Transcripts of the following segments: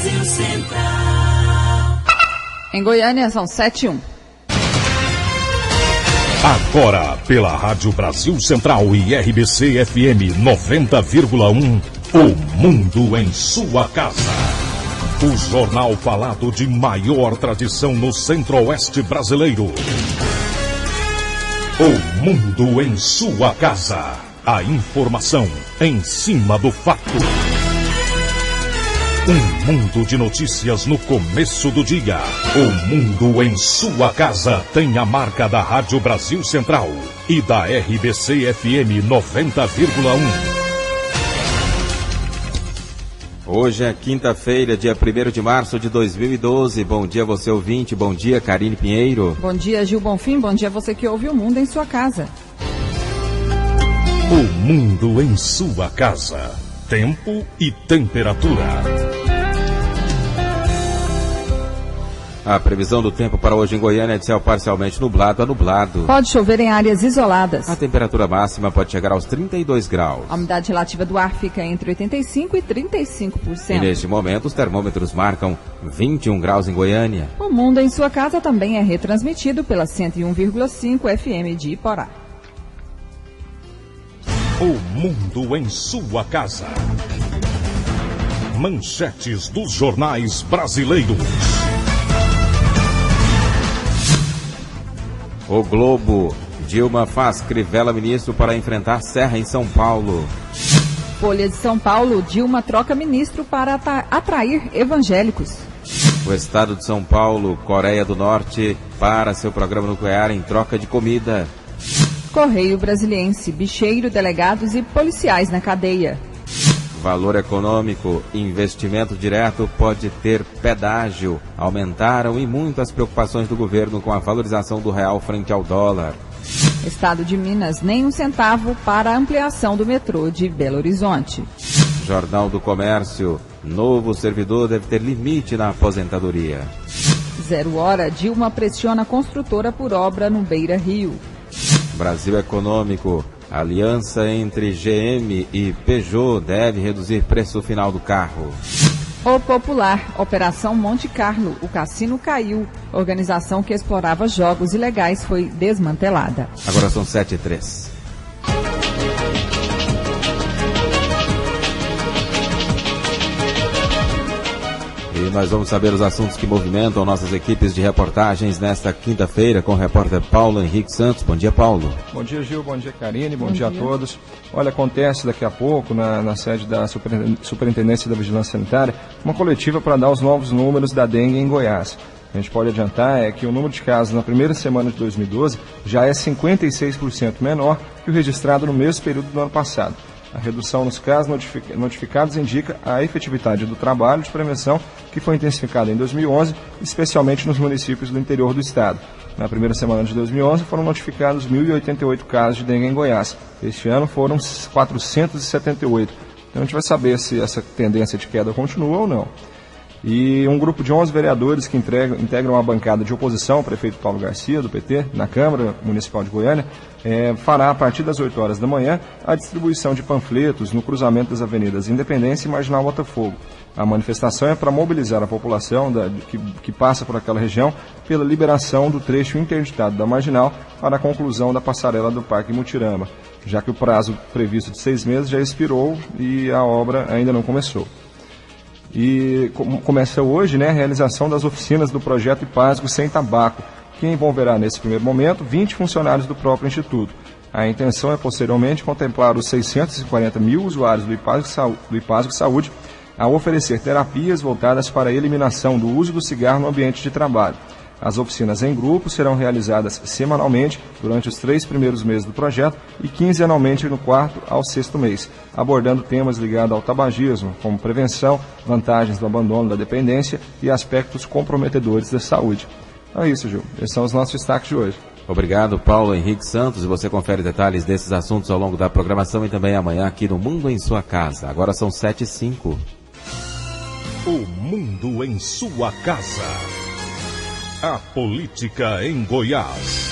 Brasil Central. Em Goiânia são 7:01. Agora, pela Rádio Brasil Central e RBC FM 90,1, o Mundo em sua casa. O jornal falado de maior tradição no Centro-Oeste brasileiro. O Mundo em sua casa. A informação em cima do fato. Um mundo de notícias no começo do dia. O Mundo em sua casa tem a marca da Rádio Brasil Central e da RBC FM 90,1. Hoje é quinta-feira, dia 1º de março de 2012. Bom dia, você ouvinte. Bom dia, Karine Pinheiro. Bom dia, Gil Bonfim. Bom dia, você que ouve o Mundo em sua casa. O Mundo em sua casa. Tempo e temperatura. A previsão do tempo para hoje em Goiânia é de céu parcialmente nublado a nublado. Pode chover em áreas isoladas. A temperatura máxima pode chegar aos 32 graus. A umidade relativa do ar fica entre 85% e 35%. E neste momento, os termômetros marcam 21 graus em Goiânia. O Mundo em sua casa também é retransmitido pela 101,5 FM de Iporá. O Mundo em sua casa. Manchetes dos jornais brasileiros. O Globo. Dilma faz Crivella ministro para enfrentar Serra em São Paulo. Folha de São Paulo. Dilma troca ministro para atrair evangélicos. O estado de São Paulo. Coreia do Norte para seu programa nuclear em troca de comida. Correio Brasiliense. Bicheiro, delegados e policiais na cadeia. Valor econômico, investimento direto pode ter pedágio. Aumentaram e muito as preocupações do governo com a valorização do real frente ao dólar. Estado de Minas, nem um centavo para a ampliação do metrô de Belo Horizonte. Jornal do Comércio, novo servidor deve ter limite na aposentadoria. 0 hora, Dilma pressiona construtora por obra no Beira Rio. Brasil Econômico. Aliança entre GM e Peugeot deve reduzir preço final do carro. O Popular, Operação Monte Carlo, o cassino caiu. Organização que explorava jogos ilegais foi desmantelada. Agora são 7:03. E nós vamos saber os assuntos que movimentam nossas equipes de reportagens nesta quinta-feira com o repórter Paulo Henrique Santos. Bom dia, Paulo. Bom dia, Gil. Bom dia, Karine. Bom dia a todos. Olha, acontece daqui a pouco, na sede da Superintendência da Vigilância Sanitária, uma coletiva para dar os novos números da dengue em Goiás. A gente pode adiantar que o número de casos na primeira semana de 2012 já é 56% menor que o registrado no mesmo período do ano passado. A redução nos casos notificados indica a efetividade do trabalho de prevenção que foi intensificado em 2011, especialmente nos municípios do interior do estado. Na primeira semana de 2011 foram notificados 1.088 casos de dengue em Goiás. Este ano foram 478. Então a gente vai saber se essa tendência de queda continua ou não. E um grupo de 11 vereadores que integram a bancada de oposição ao prefeito Paulo Garcia, do PT, na Câmara Municipal de Goiânia, fará, a partir das 8 horas da manhã, a distribuição de panfletos no cruzamento das avenidas Independência e Marginal Botafogo. A manifestação é para mobilizar a população que passa por aquela região pela liberação do trecho interditado da Marginal para a conclusão da passarela do Parque Mutirama, já que o prazo previsto de 6 meses já expirou e a obra ainda não começou. E começa hoje, a realização das oficinas do projeto IPASGO Sem Tabaco, que envolverá nesse primeiro momento 20 funcionários do próprio Instituto. A intenção é posteriormente contemplar os 640 mil usuários do IPASGO Saúde ao oferecer terapias voltadas para a eliminação do uso do cigarro no ambiente de trabalho. As oficinas em grupo serão realizadas semanalmente durante os 3 primeiros meses do projeto e quinzenalmente no 4º ao 6º mês, abordando temas ligados ao tabagismo, como prevenção, vantagens do abandono da dependência e aspectos comprometedores da saúde. Então é isso, Gil. Esses são os nossos destaques de hoje. Obrigado, Paulo Henrique Santos. E você confere detalhes desses assuntos ao longo da programação e também amanhã aqui no Mundo em Sua Casa. Agora são 7:05. O Mundo em Sua Casa. A política em Goiás.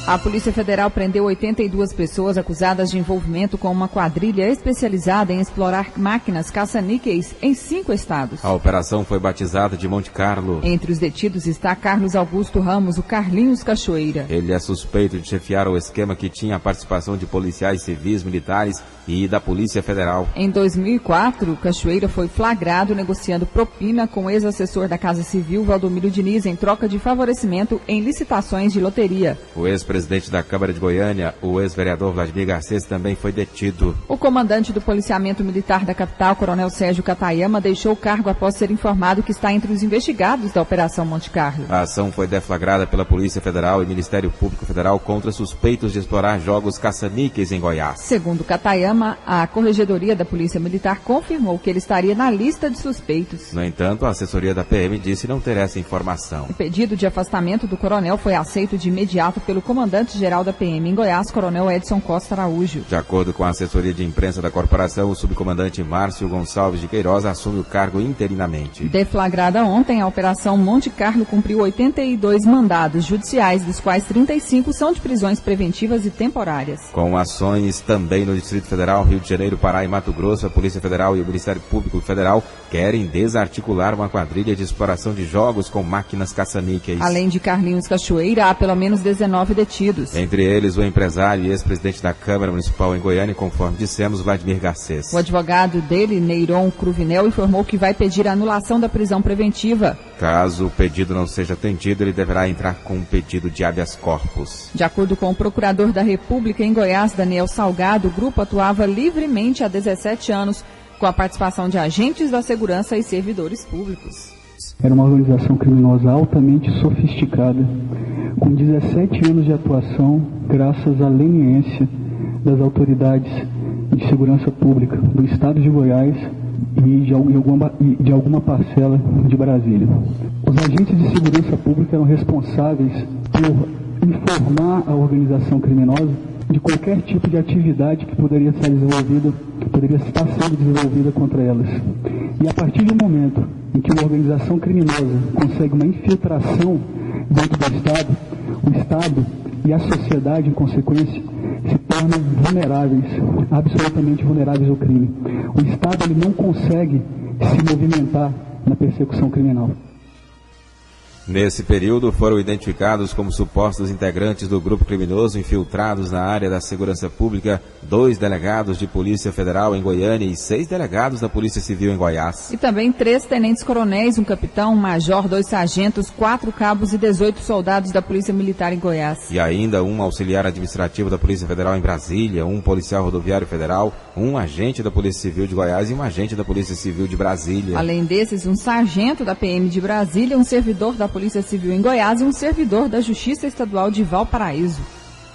A Polícia Federal prendeu 82 pessoas acusadas de envolvimento com uma quadrilha especializada em explorar máquinas caça-níqueis em 5 estados. A operação foi batizada de Monte Carlo. Entre os detidos está Carlos Augusto Ramos, o Carlinhos Cachoeira. Ele é suspeito de chefiar o esquema que tinha a participação de policiais civis, militares e da Polícia Federal. Em 2004, Cachoeira foi flagrado negociando propina com o ex-assessor da Casa Civil, Valdomiro Diniz, em troca de favorecimento em licitações de loteria. O ex-presidente da Câmara de Goiânia, o ex-vereador Vladimir Garcês, também foi detido. O comandante do policiamento militar da capital, Coronel Sérgio Katayama, deixou o cargo após ser informado que está entre os investigados da Operação Monte Carlo. A ação foi deflagrada pela Polícia Federal e Ministério Público Federal contra suspeitos de explorar jogos caça-níqueis em Goiás. Segundo Katayama, a Corregedoria da Polícia Militar confirmou que ele estaria na lista de suspeitos. No entanto, a assessoria da PM disse não ter essa informação. O pedido de afastamento do coronel foi aceito de imediato pelo comandante-geral da PM em Goiás, Coronel Edson Costa Araújo. De acordo com a assessoria de imprensa da corporação, o subcomandante Márcio Gonçalves de Queiroz assume o cargo interinamente. Deflagrada ontem, a Operação Monte Carlo cumpriu 82 mandados judiciais, dos quais 35 são de prisões preventivas e temporárias. Com ações também no Distrito Federal, Rio de Janeiro, Pará e Mato Grosso, a Polícia Federal e o Ministério Público Federal querem desarticular uma quadrilha de exploração de jogos com máquinas caça-níqueis. Além de Carlinhos Cachoeira, há pelo menos 19 detidos. Entre eles, o empresário e ex-presidente da Câmara Municipal em Goiânia, conforme dissemos, Vladimir Garcês. O advogado dele, Neiron Cruvinel, informou que vai pedir a anulação da prisão preventiva. Caso o pedido não seja atendido, ele deverá entrar com um pedido de habeas corpus. De acordo com o procurador da República em Goiás, Daniel Salgado, o grupo atuava livremente há 17 anos, com a participação de agentes da segurança e servidores públicos. Era uma organização criminosa altamente sofisticada, com 17 anos de atuação, graças à leniência das autoridades de segurança pública do estado de Goiás e de alguma parcela de Brasília. Os agentes de segurança pública eram responsáveis por informar a organização criminosa de qualquer tipo de atividade que poderia estar sendo desenvolvida contra elas. E a partir do momento em que uma organização criminosa consegue uma infiltração dentro do Estado, o Estado e a sociedade, em consequência, se tornam vulneráveis, absolutamente vulneráveis ao crime. O Estado ele não consegue se movimentar na persecução criminal. Nesse período, foram identificados como supostos integrantes do grupo criminoso infiltrados na área da segurança pública 2 delegados de Polícia Federal em Goiânia e 6 delegados da Polícia Civil em Goiás. E também 3 tenentes-coronéis, um capitão, um major, 2 sargentos, 4 cabos e 18 soldados da Polícia Militar em Goiás. E ainda um auxiliar administrativo da Polícia Federal em Brasília, um policial rodoviário federal, um agente da Polícia Civil de Goiás e um agente da Polícia Civil de Brasília. Além desses, um sargento da PM de Brasília, um servidor da Polícia Civil em Goiás e um servidor da Justiça Estadual de Valparaíso.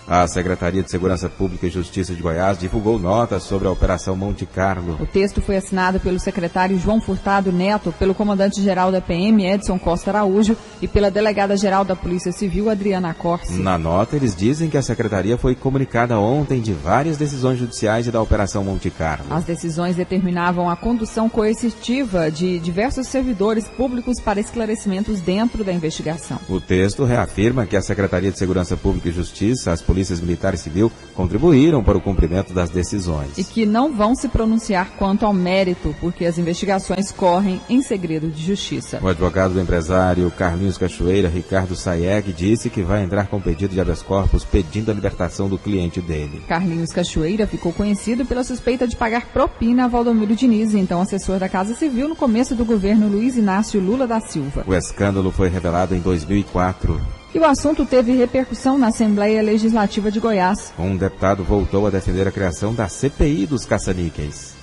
A Secretaria de Segurança Pública e Justiça de Goiás divulgou nota sobre a Operação Monte Carlo. O texto foi assinado pelo secretário João Furtado Neto, pelo comandante-geral da PM, Edson Costa Araújo, e pela delegada-geral da Polícia Civil, Adriana Corsi. Na nota, eles dizem que a Secretaria foi comunicada ontem de várias decisões judiciais e da Operação Monte Carlo. As decisões determinavam a condução coercitiva de diversos servidores públicos para esclarecimentos dentro da investigação. O texto reafirma que a Secretaria de Segurança Pública e Justiça, as polícias militar e civil contribuíram para o cumprimento das decisões. E que não vão se pronunciar quanto ao mérito, porque as investigações correm em segredo de justiça. O advogado do empresário Carlinhos Cachoeira, Ricardo Sayeg, disse que vai entrar com pedido de habeas corpus pedindo a libertação do cliente dele. Carlinhos Cachoeira ficou conhecido pela suspeita de pagar propina a Valdomiro Diniz, então assessor da Casa Civil, no começo do governo Luiz Inácio Lula da Silva. O escândalo foi revelado em 2004. E o assunto teve repercussão na Assembleia Legislativa de Goiás. Um deputado voltou a defender a criação da CPI dos caça-níqueis.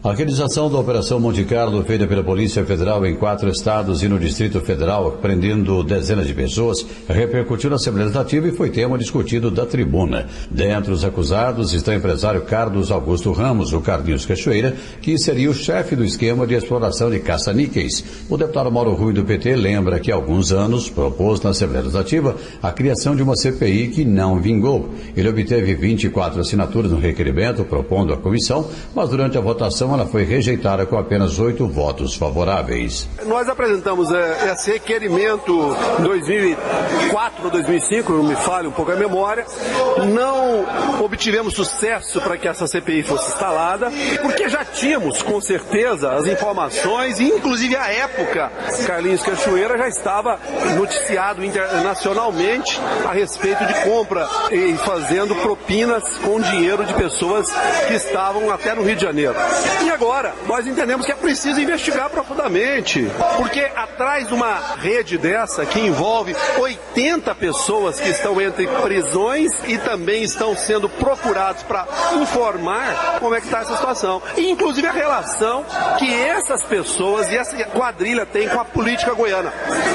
A realização da Operação Monte Carlo, feita pela Polícia Federal em 4 estados e no Distrito Federal, prendendo dezenas de pessoas, repercutiu na Assembleia Legislativa e foi tema discutido da tribuna. Dentre os acusados está o empresário Carlos Augusto Ramos, o Carlinhos Cachoeira, que seria o chefe do esquema de exploração de caça-níqueis. O deputado Mauro Rui, do PT, lembra que há alguns anos propôs na Assembleia Legislativa a criação de uma CPI que não vingou. Ele obteve 24 assinaturas no requerimento, propondo à comissão, mas durante a votação votação, ela foi rejeitada com apenas 8 votos favoráveis. Nós apresentamos esse requerimento em 2004 ou 2005, não me falha um pouco a memória. Não obtivemos sucesso para que essa CPI fosse instalada, porque já tínhamos, com certeza, as informações, e inclusive à época, Carlinhos Cachoeira já estava noticiado internacionalmente a respeito de compra e fazendo propinas com dinheiro de pessoas que estavam até no Rio de Janeiro. E agora, nós entendemos que é preciso investigar profundamente, porque atrás de uma rede dessa, que envolve 80 pessoas que estão entre prisões e também estão sendo procurados para informar como é que está essa situação. E inclusive a relação que essas pessoas e essa quadrilha tem com a política goiana,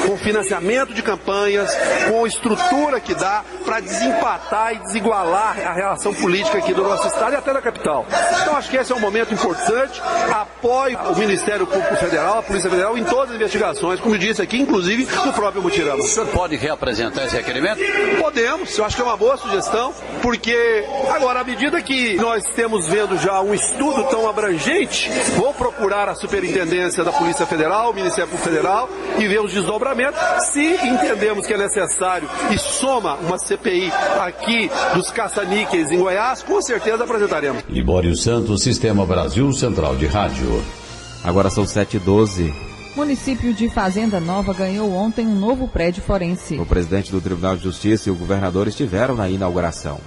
com financiamento de campanhas, com a estrutura que dá para desempatar e desigualar a relação política aqui do nosso estado e até da capital. Então acho que esse é um momento importante. Apoio o Ministério Público Federal, a Polícia Federal em todas as investigações, como eu disse aqui, inclusive no próprio Mutirama. O senhor pode reapresentar esse requerimento? Podemos, eu acho que é uma boa sugestão, porque agora, à medida que nós temos vendo já um estudo tão abrangente, vou procurar a Superintendência da Polícia Federal, o Ministério Público Federal, e ver os desdobramentos. Se entendemos que é necessário e soma uma CPI aqui dos caça-níqueis em Goiás, com certeza apresentaremos. Libório Santos, Sistema Brasil Central de Rádio. Agora são 7h12. Município de Fazenda Nova ganhou ontem um novo prédio forense. O presidente do Tribunal de Justiça e o governador estiveram na inauguração.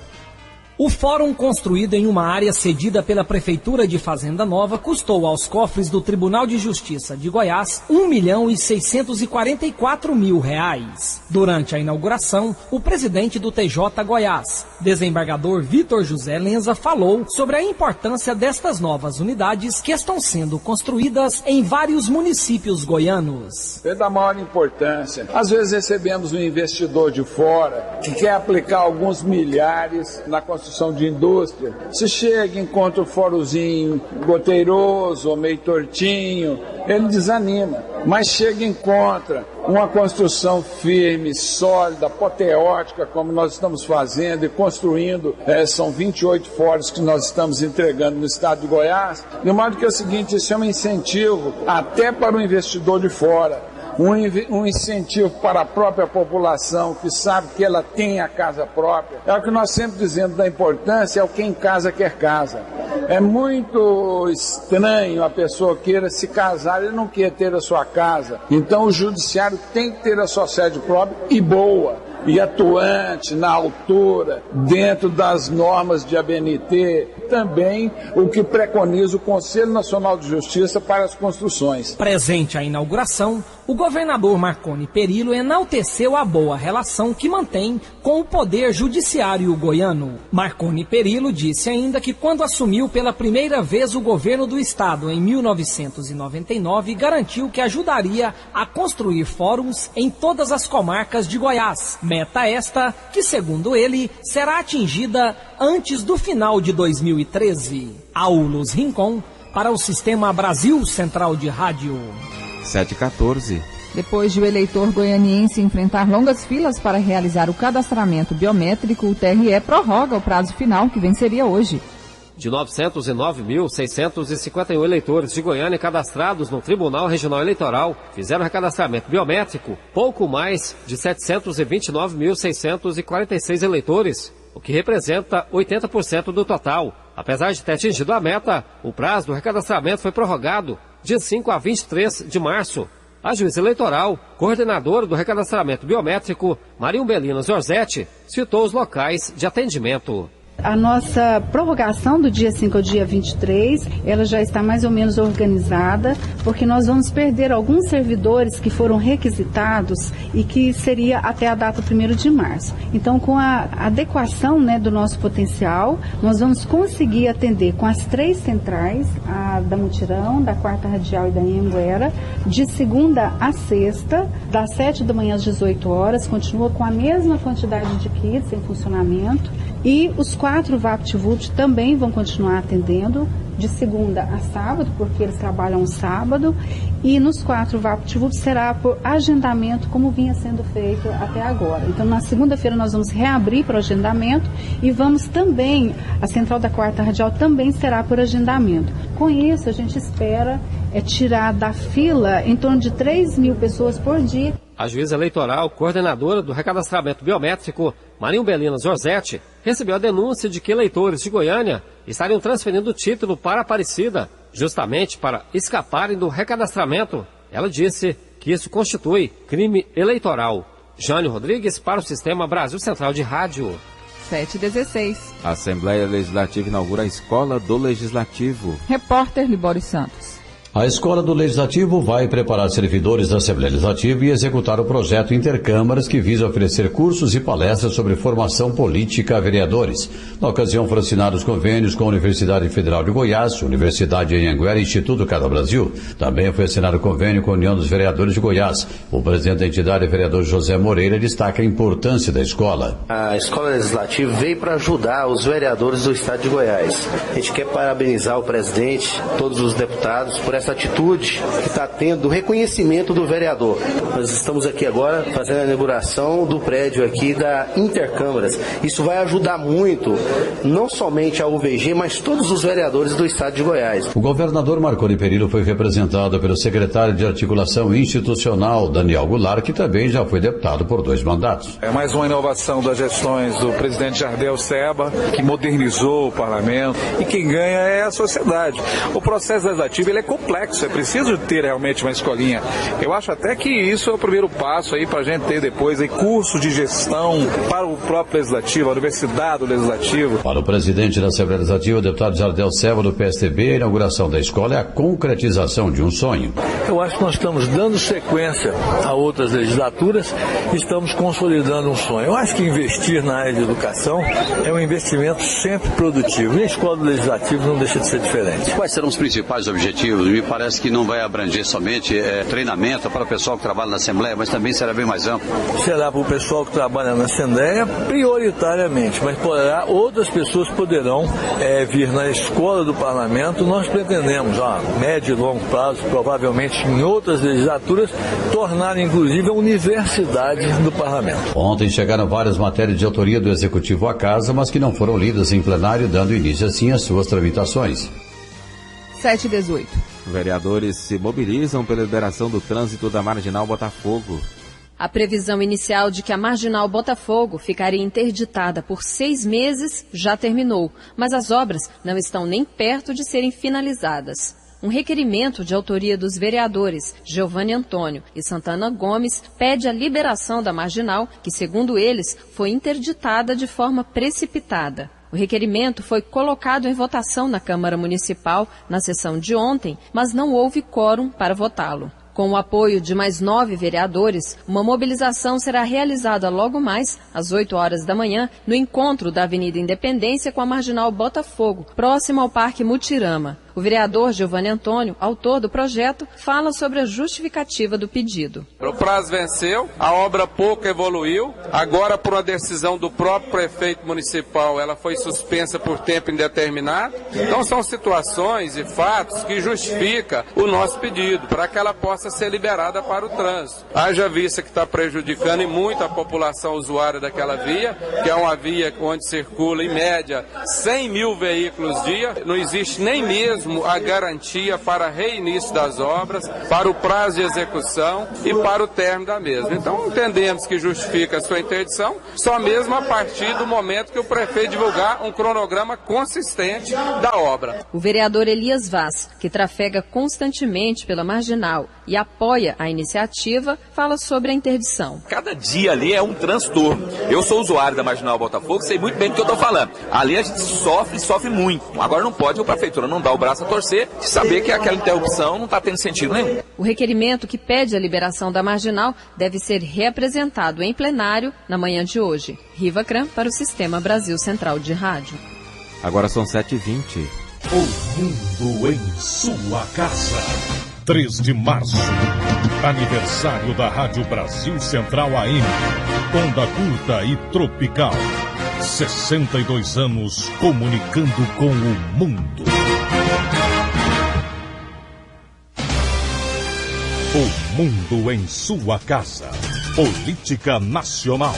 O fórum, construído em uma área cedida pela Prefeitura de Fazenda Nova, custou aos cofres do Tribunal de Justiça de Goiás R$1.644.000. Durante a inauguração, o presidente do TJ Goiás, desembargador Vitor José Lenza, falou sobre a importância destas novas unidades que estão sendo construídas em vários municípios goianos. É da maior importância. Às vezes recebemos um investidor de fora que quer aplicar alguns milhares na construção de indústria. Se chega, encontra o forozinho goteiroso ou meio tortinho, ele desanima. Mas chega e encontra uma construção firme, sólida, apoteótica, como nós estamos fazendo e construindo. São 28 fóruns que nós estamos entregando no estado de Goiás. De modo que é o seguinte, isso é um incentivo até para o investidor de fora. Um incentivo para a própria população que sabe que ela tem a casa própria. É o que nós sempre dizemos da importância, é o quem casa quer casa. É muito estranho a pessoa queira se casar e não quer ter a sua casa. Então o judiciário tem que ter a sua sede própria e boa. E atuante, na altura, dentro das normas de ABNT, também o que preconiza o Conselho Nacional de Justiça para as construções. Presente à inauguração, o governador Marconi Perillo enalteceu a boa relação que mantém com o Poder Judiciário goiano. Marconi Perillo disse ainda que quando assumiu pela primeira vez o governo do estado em 1999, garantiu que ajudaria a construir fóruns em todas as comarcas de Goiás. Meta esta que, segundo ele, será atingida antes do final de 2013. Aulos Rincon, para o Sistema Brasil Central de Rádio. 7h14. Depois de o eleitor goianiense enfrentar longas filas para realizar o cadastramento biométrico, o TRE prorroga o prazo final, que venceria hoje. De 909.651 eleitores de Goiânia cadastrados no Tribunal Regional Eleitoral, fizeram recadastramento biométrico pouco mais de 729.646 eleitores, o que representa 80% do total. Apesar de ter atingido a meta, o prazo do recadastramento foi prorrogado de 5 a 23 de março. A juíza eleitoral, coordenadora do recadastramento biométrico, Maria Umbelina Zorzetti, citou os locais de atendimento. A nossa prorrogação do dia 5 ao dia 23, ela já está mais ou menos organizada, porque nós vamos perder alguns servidores que foram requisitados e que seria até a data 1º de março. Então, com a adequação, do nosso potencial, nós vamos conseguir atender com as 3 centrais, a da Mutirão, da 4ª Radial e da Anhanguera, de segunda a sexta, das 7 da manhã às 18 horas, continua com a mesma quantidade de kits em funcionamento. E os 4 VaptVupt também vão continuar atendendo de segunda a sábado, porque eles trabalham sábado, e nos 4 VaptVupt será por agendamento, como vinha sendo feito até agora. Então, na segunda-feira nós vamos reabrir para o agendamento e vamos também, a central da 4ª Radial também será por agendamento. Com isso, a gente espera tirar da fila em torno de 3.000 pessoas por dia. A juíza eleitoral, coordenadora do recadastramento biométrico, Marinho Belina Zorzetti, recebeu a denúncia de que eleitores de Goiânia estariam transferindo o título para Aparecida, justamente para escaparem do recadastramento. Ela disse que isso constitui crime eleitoral. Jânio Rodrigues para o Sistema Brasil Central de Rádio. 7h16. A Assembleia Legislativa inaugura a Escola do Legislativo. Repórter Libório Santos. A Escola do Legislativo vai preparar servidores da Assembleia Legislativa e executar o projeto Intercâmaras, que visa oferecer cursos e palestras sobre formação política a vereadores. Na ocasião, foram assinados convênios com a Universidade Federal de Goiás, Universidade Anhanguera e Instituto Cada Brasil. Também foi assinado convênio com a União dos Vereadores de Goiás. O presidente da entidade, vereador José Moreira, destaca a importância da escola. A Escola Legislativa veio para ajudar os vereadores do estado de Goiás. A gente quer parabenizar o presidente, todos os deputados, por essa atitude que está tendo do reconhecimento do vereador. Nós estamos aqui agora fazendo a inauguração do prédio aqui da Intercâmaras. Isso vai ajudar muito, não somente a UVG, mas todos os vereadores do estado de Goiás. O governador Marconi Perillo foi representado pelo secretário de Articulação Institucional, Daniel Goulart, que também já foi deputado por 2 mandatos. É mais uma inovação das gestões do presidente Jardel Seba, que modernizou o parlamento, e quem ganha é a sociedade. O processo legislativo ele é complexo, é preciso ter realmente uma escolinha. Eu acho até que isso é o primeiro passo aí para a gente ter depois aí curso de gestão para o próprio legislativo, a universidade do legislativo. Para o presidente da Assembleia Legislativa, o deputado Jardel Seba, do PSDB, a inauguração da escola é a concretização de um sonho. Eu acho que nós estamos dando sequência a outras legislaturas e estamos consolidando um sonho. Eu acho que investir na área de educação é um investimento sempre produtivo. E a escola do legislativo não deixa de ser diferente. Quais serão os principais objetivos? Me parece que não vai abranger somente treinamento para o pessoal que trabalha na Assembleia, mas também será bem mais amplo. Será para o pessoal que trabalha na Assembleia prioritariamente, mas outras pessoas poderão vir na escola do parlamento. Nós pretendemos, a médio e longo prazo, provavelmente em outras legislaturas, tornar inclusive a universidade do parlamento. Ontem chegaram várias matérias de autoria do Executivo à casa, mas que não foram lidas em plenário, dando início assim às suas tramitações. 7h18. Vereadores se mobilizam pela liberação do trânsito da Marginal Botafogo. A previsão inicial de que a Marginal Botafogo ficaria interditada por 6 meses já terminou, mas as obras não estão nem perto de serem finalizadas. Um requerimento de autoria dos vereadores Giovanni Antônio e Santana Gomes pede a liberação da Marginal, que, segundo eles, foi interditada de forma precipitada. O requerimento foi colocado em votação na Câmara Municipal na sessão de ontem, mas não houve quórum para votá-lo. Com o apoio de mais 9 vereadores, uma mobilização será realizada logo mais, às 8 horas da manhã, no encontro da Avenida Independência com a Marginal Botafogo, próximo ao Parque Mutirama. O vereador Giovanni Antônio, autor do projeto, fala sobre a justificativa do pedido. O prazo venceu, a obra pouco evoluiu, agora por uma decisão do próprio prefeito municipal, ela foi suspensa por tempo indeterminado. Então são situações e fatos que justificam o nosso pedido, para que ela possa ser liberada para o trânsito. Haja vista que está prejudicando e muito a população usuária daquela via, que é uma via onde circula em média 100 mil veículos dia, não existe nem mesmo a garantia para reinício das obras, para o prazo de execução e para o término da mesma. Então entendemos que justifica a sua interdição só mesmo a partir do momento que o prefeito divulgar um cronograma consistente da obra. O vereador Elias Vaz, que trafega constantemente pela Marginal e apoia a iniciativa, fala sobre a interdição. Cada dia ali é um transtorno. Eu sou usuário da Marginal Botafogo, sei muito bem do que eu estou falando. Ali a gente sofre muito. Agora não pode a prefeitura não dar o braço a torcer de saber que aquela interrupção não está tendo sentido nenhum. O requerimento que pede a liberação da Marginal deve ser reapresentado em plenário na manhã de hoje. Riva Cram para o Sistema Brasil Central de Rádio. Agora são 7h20. O mundo em sua casa. 3 de março, aniversário da Rádio Brasil Central AM. Onda curta e tropical. 62 anos comunicando com o mundo. O mundo em sua casa. Política Nacional.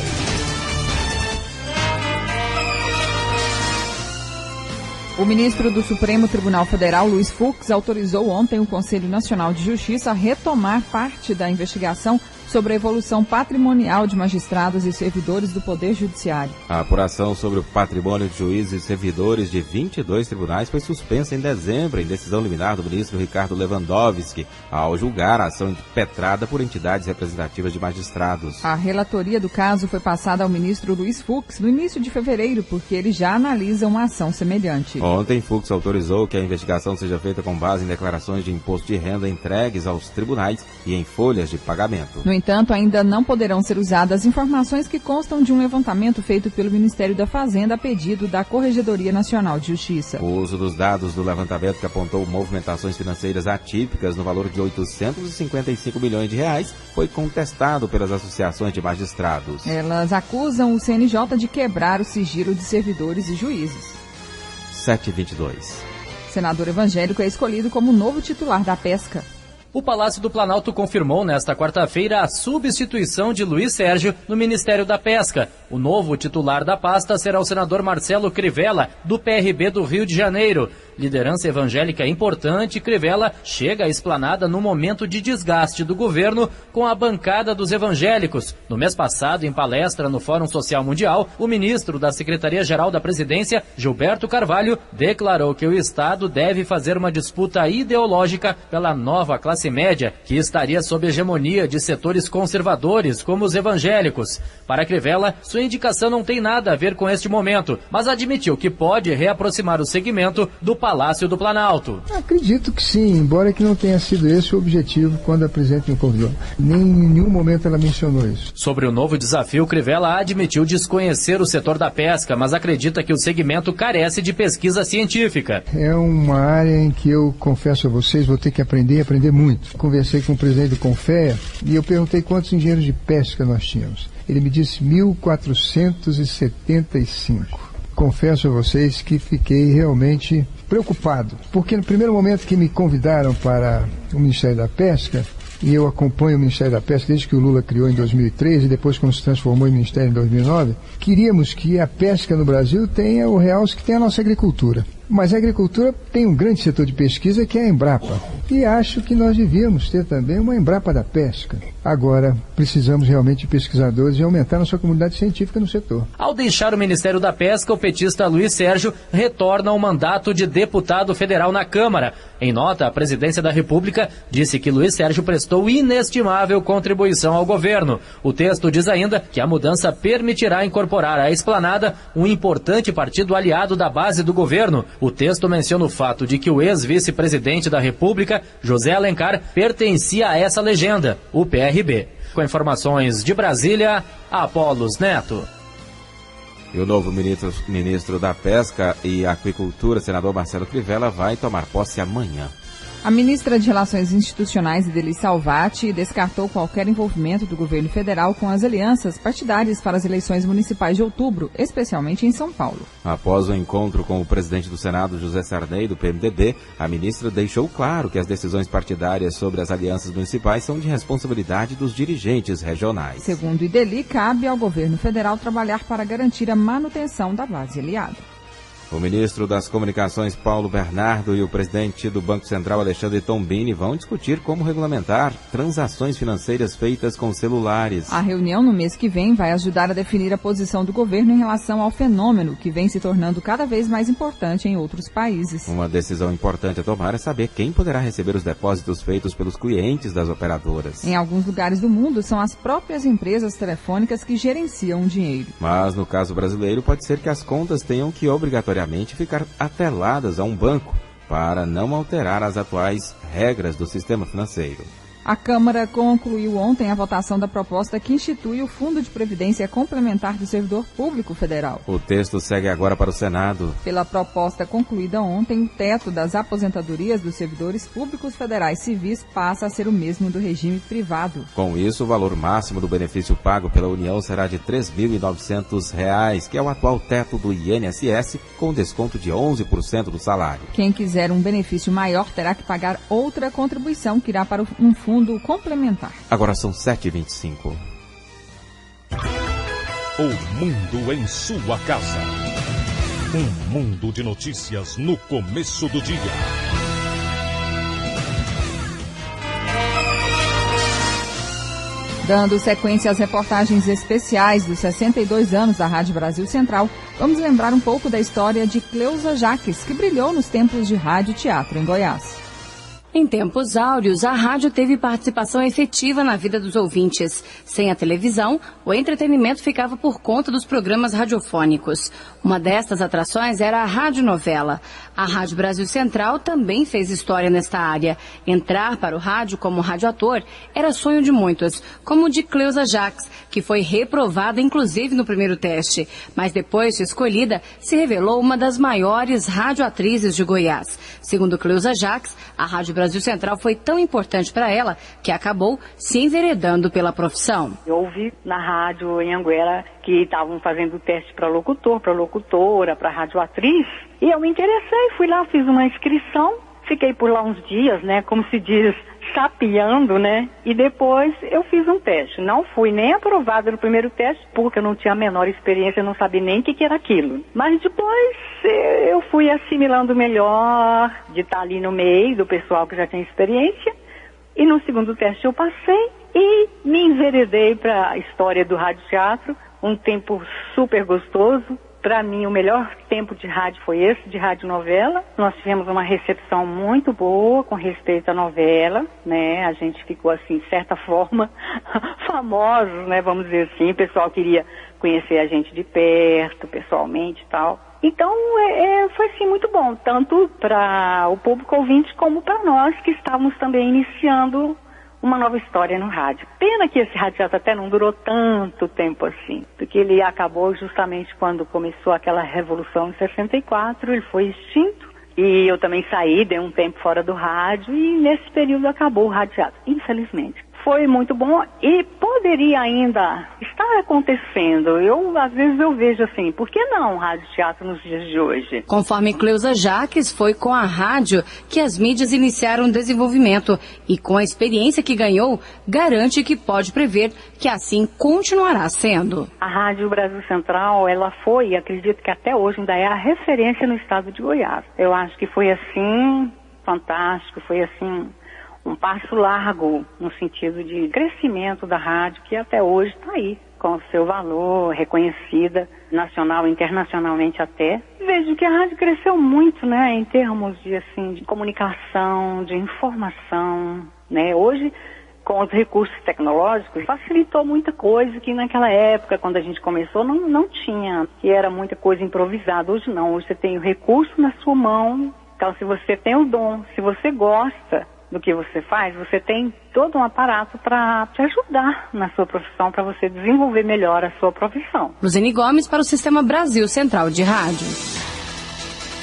O ministro do Supremo Tribunal Federal, Luiz Fux, autorizou ontem o Conselho Nacional de Justiça a retomar parte da investigação sobre a evolução patrimonial de magistrados e servidores do Poder Judiciário. A apuração sobre o patrimônio de juízes e servidores de 22 tribunais foi suspensa em dezembro, em decisão liminar do ministro Ricardo Lewandowski, ao julgar a ação impetrada por entidades representativas de magistrados. A relatoria do caso foi passada ao ministro Luiz Fux no início de fevereiro, porque ele já analisa uma ação semelhante. Ontem, Fux autorizou que a investigação seja feita com base em declarações de imposto de renda entregues aos tribunais e em folhas de pagamento. No entanto, ainda não poderão ser usadas informações que constam de um levantamento feito pelo Ministério da Fazenda a pedido da Corregedoria Nacional de Justiça. O uso dos dados do levantamento, que apontou movimentações financeiras atípicas no valor de 855 milhões de reais, foi contestado pelas associações de magistrados. Elas acusam o CNJ de quebrar o sigilo de servidores e juízes. 722. Senador evangélico é escolhido como novo titular da pesca. O Palácio do Planalto confirmou nesta quarta-feira a substituição de Luiz Sérgio no Ministério da Pesca. O novo titular da pasta será o senador Marcelo Crivella, do PRB do Rio de Janeiro. Liderança evangélica importante, Crivella chega à esplanada no momento de desgaste do governo com a bancada dos evangélicos. No mês passado, em palestra no Fórum Social Mundial, o ministro da Secretaria-Geral da Presidência, Gilberto Carvalho, declarou que o Estado deve fazer uma disputa ideológica pela nova classe média, que estaria sob hegemonia de setores conservadores, como os evangélicos. Para Crivella, sua indicação não tem nada a ver com este momento, mas admitiu que pode reaproximar o segmento do Palácio do Planalto. Acredito que sim, embora que não tenha sido esse o objetivo quando a presidente me convidou. Nem em nenhum momento ela mencionou isso. Sobre o novo desafio, Crivella admitiu desconhecer o setor da pesca, mas acredita que o segmento carece de pesquisa científica. É uma área em que eu, confesso a vocês, vou ter que aprender muito. Conversei com o presidente do Confea e eu perguntei quantos engenheiros de pesca nós tínhamos. Ele me disse 1.475. Confesso a vocês que fiquei realmente preocupado, porque no primeiro momento que me convidaram para o Ministério da Pesca, e eu acompanho o Ministério da Pesca desde que o Lula criou em 2013 e depois quando se transformou em Ministério em 2009, queríamos que a pesca no Brasil tenha o realce que tem a nossa agricultura. Mas a agricultura tem um grande setor de pesquisa que é a Embrapa. E acho que nós devíamos ter também uma Embrapa da pesca. Agora, precisamos realmente de pesquisadores e aumentar nossa comunidade científica no setor. Ao deixar o Ministério da Pesca, o petista Luiz Sérgio retorna ao mandato de deputado federal na Câmara. Em nota, a Presidência da República disse que Luiz Sérgio prestou inestimável contribuição ao governo. O texto diz ainda que a mudança permitirá incorporar à esplanada um importante partido aliado da base do governo. O texto menciona o fato de que o ex-vice-presidente da República, José Alencar, pertencia a essa legenda, o PRB. Com informações de Brasília, Apolos Neto. E o novo ministro da Pesca e Aquicultura, senador Marcelo Crivella, vai tomar posse amanhã. A ministra de Relações Institucionais, Ideli Salvati, descartou qualquer envolvimento do governo federal com as alianças partidárias para as eleições municipais de outubro, especialmente em São Paulo. Após o encontro com o presidente do Senado, José Sarney, do PMDB, a ministra deixou claro que as decisões partidárias sobre as alianças municipais são de responsabilidade dos dirigentes regionais. Segundo Ideli, cabe ao governo federal trabalhar para garantir a manutenção da base aliada. O ministro das Comunicações, Paulo Bernardo, e o presidente do Banco Central, Alexandre Tombini, vão discutir como regulamentar transações financeiras feitas com celulares. A reunião no mês que vem vai ajudar a definir a posição do governo em relação ao fenômeno, que vem se tornando cada vez mais importante em outros países. Uma decisão importante a tomar é saber quem poderá receber os depósitos feitos pelos clientes das operadoras. Em alguns lugares do mundo, são as próprias empresas telefônicas que gerenciam o dinheiro. Mas, no caso brasileiro, pode ser que as contas tenham que obrigatoriamente ficar atreladas a um banco para não alterar as atuais regras do sistema financeiro. A Câmara concluiu ontem a votação da proposta que institui o Fundo de Previdência Complementar do Servidor Público Federal. O texto segue agora para o Senado. Pela proposta concluída ontem, o teto das aposentadorias dos servidores públicos federais civis passa a ser o mesmo do regime privado. Com isso, o valor máximo do benefício pago pela União será de R$ 3.900, que é o atual teto do INSS, com desconto de 11% do salário. Quem quiser um benefício maior terá que pagar outra contribuição que irá para um fundo Mundo Complementar. Agora são 7h25. O mundo em sua casa. Um mundo de notícias no começo do dia. Dando sequência às reportagens especiais dos 62 anos da Rádio Brasil Central, vamos lembrar um pouco da história de Cleusa Jaques, que brilhou nos tempos de rádio e teatro em Goiás. Em tempos áureos, a rádio teve participação efetiva na vida dos ouvintes. Sem a televisão, o entretenimento ficava por conta dos programas radiofônicos. Uma destas atrações era a radionovela. A Rádio Brasil Central também fez história nesta área. Entrar para o rádio como radioator era sonho de muitos, como o de Cleusa Jaques, que foi reprovada inclusive no primeiro teste. Mas depois de escolhida, se revelou uma das maiores radioatrizes de Goiás. Segundo Cleusa Jaques, a Rádio Brasil Central foi tão importante para ela que acabou se enveredando pela profissão. Eu ouvi na rádio em Anguera que estavam fazendo teste para locutor, para locutora, para radioatriz, e eu me interessei, fui lá, fiz uma inscrição, fiquei por lá uns dias, né, como se diz, sapeando, né, e depois eu fiz um teste. Não fui nem aprovada no primeiro teste, porque eu não tinha a menor experiência, eu não sabia nem o que era aquilo. Mas depois eu fui assimilando melhor, de estar ali no meio do pessoal que já tinha experiência, e no segundo teste eu passei e me enveredei para a história do rádio teatro, um tempo super gostoso. Para mim, o melhor tempo de rádio foi esse, de radionovela. Nós tivemos uma recepção muito boa com respeito à novela, né? A gente ficou, assim, de certa forma, famosos, né? Vamos dizer assim. O pessoal queria conhecer a gente de perto, pessoalmente e tal. Então, foi, assim, muito bom, tanto para o público ouvinte como para nós que estávamos também iniciando uma nova história no rádio. Pena que esse rádio até não durou tanto tempo assim, porque ele acabou justamente quando começou aquela revolução em 64, ele foi extinto, e eu também saí, dei um tempo fora do rádio, e nesse período acabou o rádio teatro, infelizmente. Foi muito bom e poderia ainda estar acontecendo. Às vezes eu vejo assim, por que não rádio teatro nos dias de hoje? Conforme Cleusa Jaques, foi com a rádio que as mídias iniciaram o desenvolvimento e com a experiência que ganhou, garante que pode prever que assim continuará sendo. A Rádio Brasil Central, ela foi, acredito que até hoje ainda é a referência no estado de Goiás. Eu acho que foi assim, fantástico, foi assim, um passo largo no sentido de crescimento da rádio, que até hoje está aí, com o seu valor, reconhecida nacional e internacionalmente até. Vejo que a rádio cresceu muito, né, em termos de, assim, de comunicação, de informação, né. Hoje, com os recursos tecnológicos, facilitou muita coisa que naquela época, quando a gente começou, não tinha, que era muita coisa improvisada. Hoje não, hoje você tem o recurso na sua mão. Então, se você tem o dom, se você gosta do que você faz, você tem todo um aparato para te ajudar na sua profissão, para você desenvolver melhor a sua profissão. Luzene Gomes para o Sistema Brasil Central de Rádio.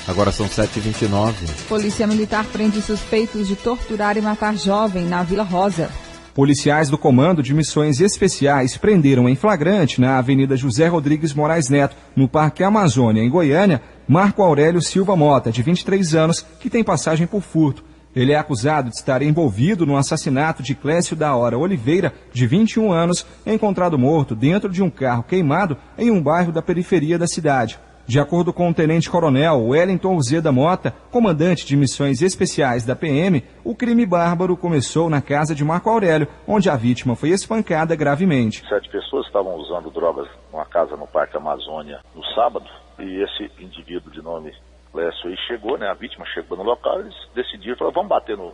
Agora são 7h29. Polícia Militar prende suspeitos de torturar e matar jovem na Vila Rosa. Policiais do Comando de Missões Especiais prenderam em flagrante na Avenida José Rodrigues Moraes Neto, no Parque Amazônia, em Goiânia, Marco Aurélio Silva Mota, de 23 anos, que tem passagem por furto. Ele é acusado de estar envolvido no assassinato de Clécio da Hora Oliveira, de 21 anos, encontrado morto dentro de um carro queimado em um bairro da periferia da cidade. De acordo com o tenente-coronel Wellington Uzeda Mota, comandante de missões especiais da PM, o crime bárbaro começou na casa de Marco Aurélio, onde a vítima foi espancada gravemente. 7 pessoas estavam usando drogas numa casa no Parque Amazônia no sábado, e esse indivíduo de nome Clécio aí chegou, né? A vítima chegou no local, eles decidiram, falaram, vamos bater no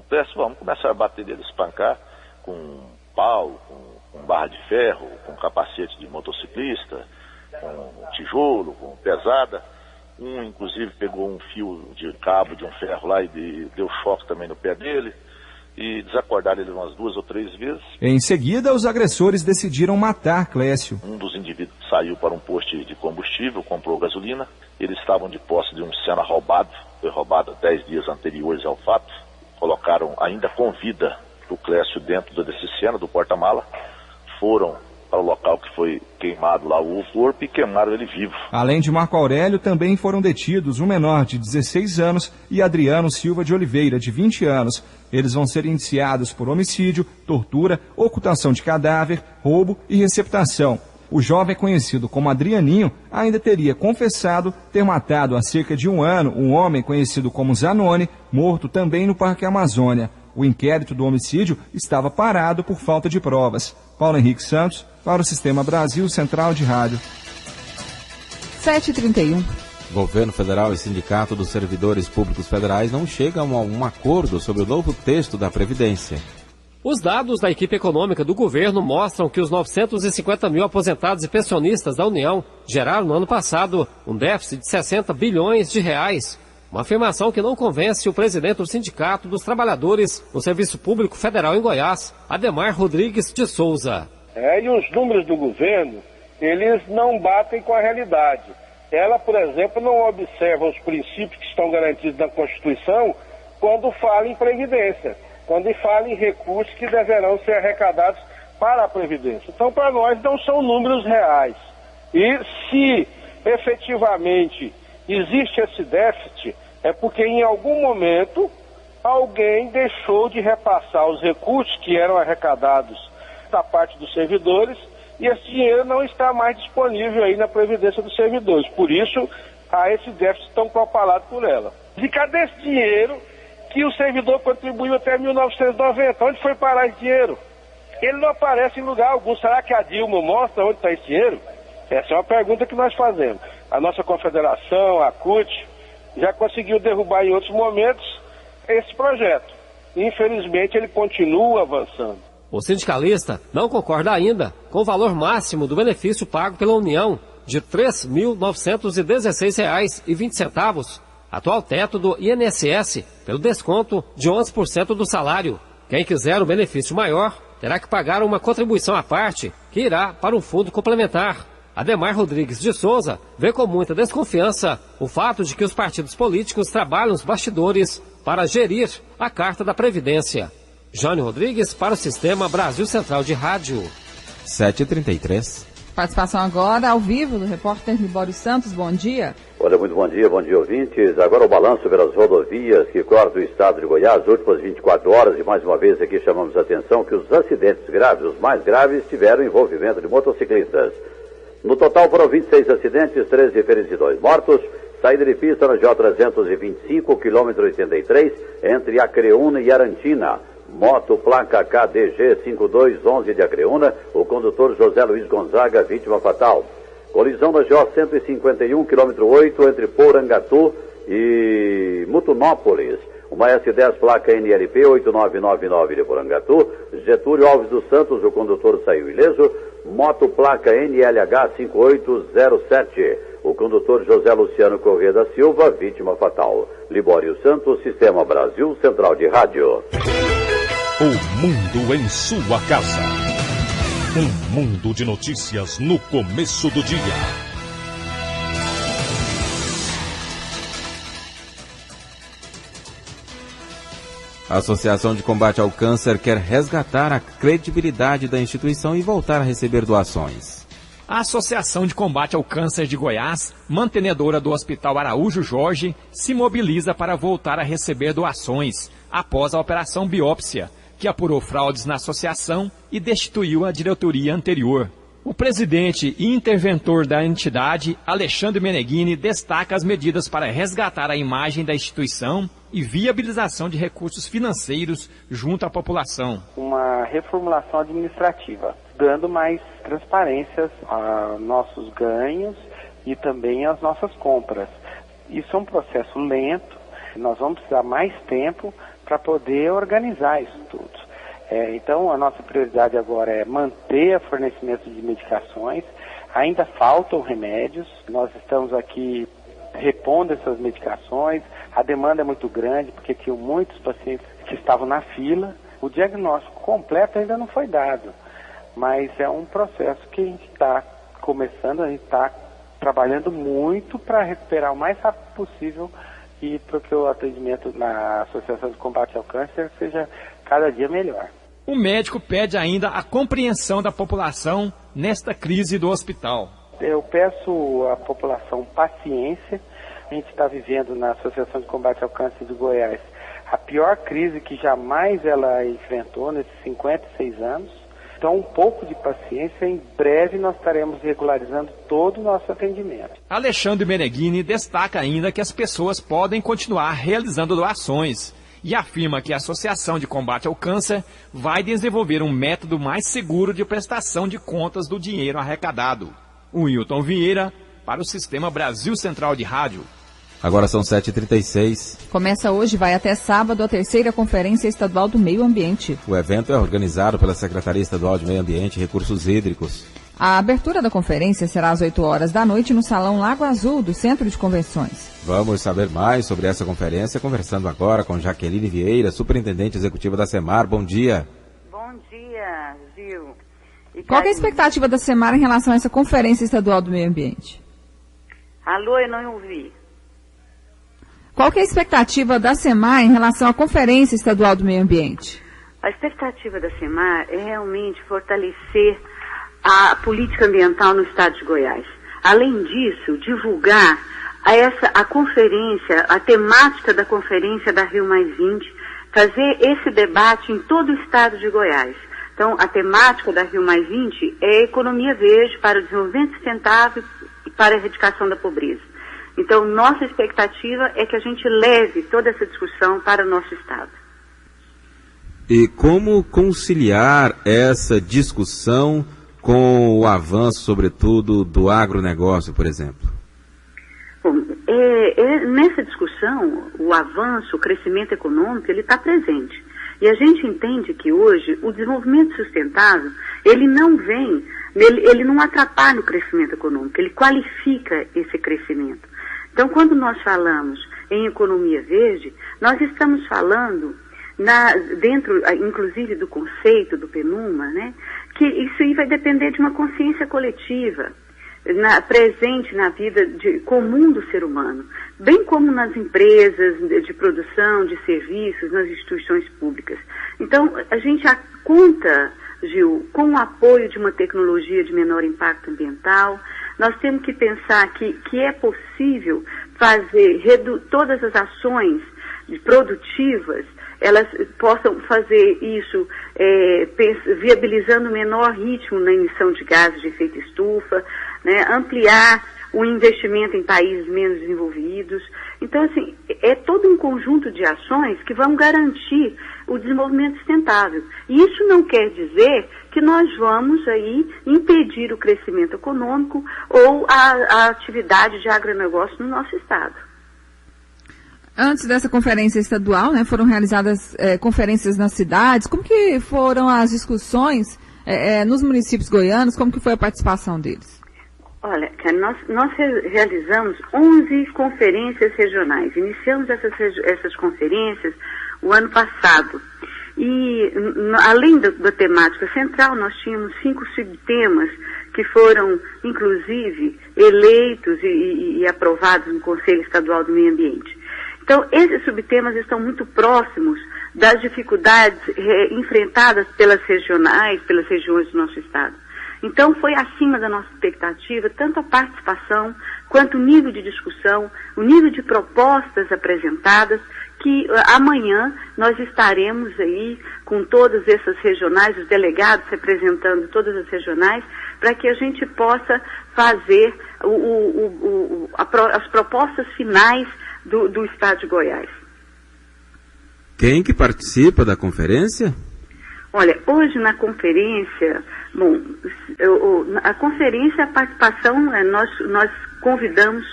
Clécio, vamos começar a bater nele, espancar com pau, com barra de ferro, com capacete de motociclista, com tijolo, com pesada. Inclusive, pegou um fio de cabo de um ferro lá e deu choque também no pé dele. E desacordaram ele umas 2 ou 3 vezes. Em seguida, os agressores decidiram matar Clécio. Um dos indivíduos saiu para um posto de combustível, comprou gasolina. Eles estavam de posse de um Senna roubado. Foi roubado 10 dias anteriores ao fato. Colocaram ainda com vida o Clécio dentro desse Senna, do porta-mala. Foram para o local que foi queimado lá o corpo e queimaram ele vivo. Além de Marco Aurélio, também foram detidos um menor de 16 anos e Adriano Silva de Oliveira, de 20 anos. Eles vão ser indiciados por homicídio, tortura, ocultação de cadáver, roubo e receptação. O jovem, conhecido como Adrianinho, ainda teria confessado ter matado há cerca de um ano um homem conhecido como Zanoni, morto também no Parque Amazônia. O inquérito do homicídio estava parado por falta de provas. Paulo Henrique Santos, para o Sistema Brasil Central de Rádio. 7h31. Governo Federal e Sindicato dos Servidores Públicos Federais não chegam a um acordo sobre o novo texto da Previdência. Os dados da equipe econômica do governo mostram que os 950 mil aposentados e pensionistas da União geraram no ano passado um déficit de 60 bilhões de reais. Uma afirmação que não convence o presidente do Sindicato dos Trabalhadores no Serviço Público Federal em Goiás, Ademar Rodrigues de Souza. E os números do governo, eles não batem com a realidade. Ela, por exemplo, não observa os princípios que estão garantidos na Constituição quando fala em Previdência, quando fala em recursos que deverão ser arrecadados para a Previdência. Então, para nós, não são números reais. E se efetivamente existe esse déficit, é porque em algum momento alguém deixou de repassar os recursos que eram arrecadados da parte dos servidores e esse dinheiro não está mais disponível aí na Previdência dos servidores. Por isso, há esse déficit tão propalado por ela. E cadê esse dinheiro que o servidor contribuiu até 1990? Onde foi parar esse dinheiro? Ele não aparece em lugar algum. Será que a Dilma mostra onde está esse dinheiro? Essa é uma pergunta que nós fazemos. A nossa confederação, a CUT, já conseguiu derrubar em outros momentos esse projeto. Infelizmente, ele continua avançando. O sindicalista não concorda ainda com o valor máximo do benefício pago pela União, de R$ 3.916,20, atual teto do INSS, pelo desconto de 11% do salário. Quem quiser um benefício maior, terá que pagar uma contribuição à parte, que irá para um fundo complementar. Ademar Rodrigues de Souza vê com muita desconfiança o fato de que os partidos políticos trabalham nos bastidores para gerir a Carta da Previdência. Jânio Rodrigues para o Sistema Brasil Central de Rádio. 7h33. Participação agora ao vivo do repórter Libório Santos. Bom dia. Olha, muito bom dia ouvintes. Agora o balanço pelas rodovias que cortam o estado de Goiás, as últimas 24 horas, e mais uma vez aqui chamamos a atenção que os acidentes graves, os mais graves, tiveram envolvimento de motociclistas. No total foram 26 acidentes, 13 feridos e 2 mortos. Saída de pista na J325, quilômetro 83, entre Acreúna e Arantina. Moto placa KDG 5211 de Acreúna, o condutor José Luiz Gonzaga, vítima fatal. Colisão na GO 151, quilômetro 8, entre Porangatu e Mutunópolis. Uma S10 placa NLP 8999 de Porangatu. Getúlio Alves dos Santos, o condutor saiu ileso. Moto placa NLH 5807. O condutor José Luciano Corrêa da Silva, vítima fatal. Libório Santos, Sistema Brasil Central de Rádio. O mundo em sua casa. Um mundo de notícias no começo do dia. A Associação de Combate ao Câncer quer resgatar a credibilidade da instituição e voltar a receber doações. A Associação de Combate ao Câncer de Goiás, mantenedora do Hospital Araújo Jorge, se mobiliza para voltar a receber doações após a operação biópsia, que apurou fraudes na associação e destituiu a diretoria anterior. O presidente e interventor da entidade, Alexandre Meneghini, destaca as medidas para resgatar a imagem da instituição e viabilização de recursos financeiros junto à população. Uma reformulação administrativa, dando mais transparência a nossos ganhos e também às nossas compras. Isso é um processo lento, nós vamos precisar mais tempo para poder organizar isso tudo. Então, a nossa prioridade agora é manter o fornecimento de medicações. Ainda faltam remédios, nós estamos aqui repondo essas medicações. A demanda é muito grande, porque tinham muitos pacientes que estavam na fila. O diagnóstico completo ainda não foi dado, mas é um processo que a gente está começando, a gente está trabalhando muito para recuperar o mais rápido possível e para que o atendimento na Associação de Combate ao Câncer seja cada dia melhor. O médico pede ainda a compreensão da população nesta crise do hospital. Eu peço à população paciência. A gente está vivendo na Associação de Combate ao Câncer de Goiás a pior crise que jamais ela enfrentou nesses 56 anos. Então, um pouco de paciência, em breve nós estaremos regularizando todo o nosso atendimento. Alexandre Meneghini destaca ainda que as pessoas podem continuar realizando doações e afirma que a Associação de Combate ao Câncer vai desenvolver um método mais seguro de prestação de contas do dinheiro arrecadado. Wilton Vieira, para o Sistema Brasil Central de Rádio. Agora são 7h36. Começa hoje e vai até sábado a 3ª Conferência Estadual do Meio Ambiente. O evento é organizado pela Secretaria Estadual de Meio Ambiente e Recursos Hídricos. A abertura da conferência será às 8 horas da noite no Salão Lago Azul, do Centro de Convenções. Vamos saber mais sobre essa conferência, conversando agora com Jaqueline Vieira, Superintendente Executiva da SEMAR. Bom dia. Bom dia, Gil. Qual é a expectativa da SEMAR em relação a essa Conferência Estadual do Meio Ambiente? Alô, eu não ouvi. Qual que é a expectativa da SEMAR em relação à Conferência Estadual do Meio Ambiente? A expectativa da SEMAR é realmente fortalecer a política ambiental no estado de Goiás. Além disso, divulgar a conferência, a temática da conferência da Rio+20, fazer esse debate em todo o estado de Goiás. Então, a temática da Rio+20 é economia verde para o desenvolvimento sustentável e para a erradicação da pobreza. Então, nossa expectativa é que a gente leve toda essa discussão para o nosso estado. E como conciliar essa discussão com o avanço, sobretudo, do agronegócio, por exemplo? Bom, nessa discussão, o avanço, o crescimento econômico, ele está presente. E a gente entende que hoje o desenvolvimento sustentável, ele não vem, ele não atrapalha o crescimento econômico, ele qualifica esse crescimento. Então, quando nós falamos em economia verde, nós estamos falando dentro, inclusive, do conceito do PNUMA, né, que isso aí vai depender de uma consciência coletiva, presente na vida comum do ser humano, bem como nas empresas de produção, de serviços, nas instituições públicas. Então, a gente conta, Gil, com o apoio de uma tecnologia de menor impacto ambiental. Nós temos que pensar que é possível fazer todas as ações produtivas, elas possam fazer isso viabilizando o menor ritmo na emissão de gases de efeito estufa, né, ampliar o investimento em países menos desenvolvidos. Então, assim, é todo um conjunto de ações que vão garantir o desenvolvimento sustentável. E isso não quer dizer que nós vamos aí impedir o crescimento econômico ou a atividade de agronegócio no nosso estado. Antes dessa conferência estadual, né, foram realizadas conferências nas cidades. Como que foram as discussões nos municípios goianos? Como que foi a participação deles? Olha, nós realizamos 11 conferências regionais. Iniciamos essas conferências o ano passado. E, além da temática central, nós tínhamos 5 subtemas que foram, inclusive, eleitos e aprovados no Conselho Estadual do Meio Ambiente. Então, esses subtemas estão muito próximos das dificuldades enfrentadas pelas regiões do nosso estado. Então, foi acima da nossa expectativa, tanto a participação, quanto o nível de discussão, o nível de propostas apresentadas, que amanhã nós estaremos aí com todas essas regionais, os delegados representando todas as regionais, para que a gente possa fazer as propostas finais do Estado de Goiás. Quem que participa da conferência? Olha, hoje na conferência, a conferência, a participação, nós convidamos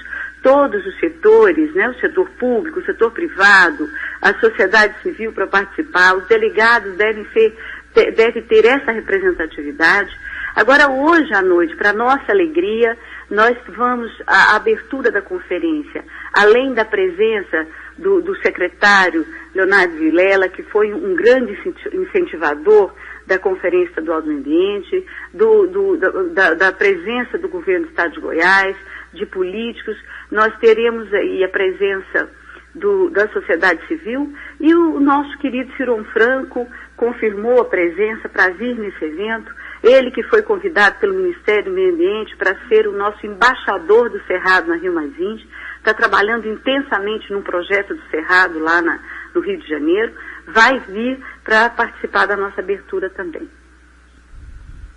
todos os setores, né, o setor público, o setor privado, a sociedade civil para participar, os delegados devem ter essa representatividade. Agora, hoje à noite, para nossa alegria, nós vamos à abertura da conferência, além da presença do secretário Leonardo Vilela, que foi um grande incentivador da Conferência Estadual do Meio Ambiente, da presença do governo do Estado de Goiás, de políticos. Nós teremos aí a presença da sociedade civil e o nosso querido Ciron Franco, confirmou a presença para vir nesse evento. Ele que foi convidado pelo Ministério do Meio Ambiente para ser o nosso embaixador do Cerrado na Rio+20, está trabalhando intensamente num projeto do Cerrado lá no Rio de Janeiro, vai vir para participar da nossa abertura também.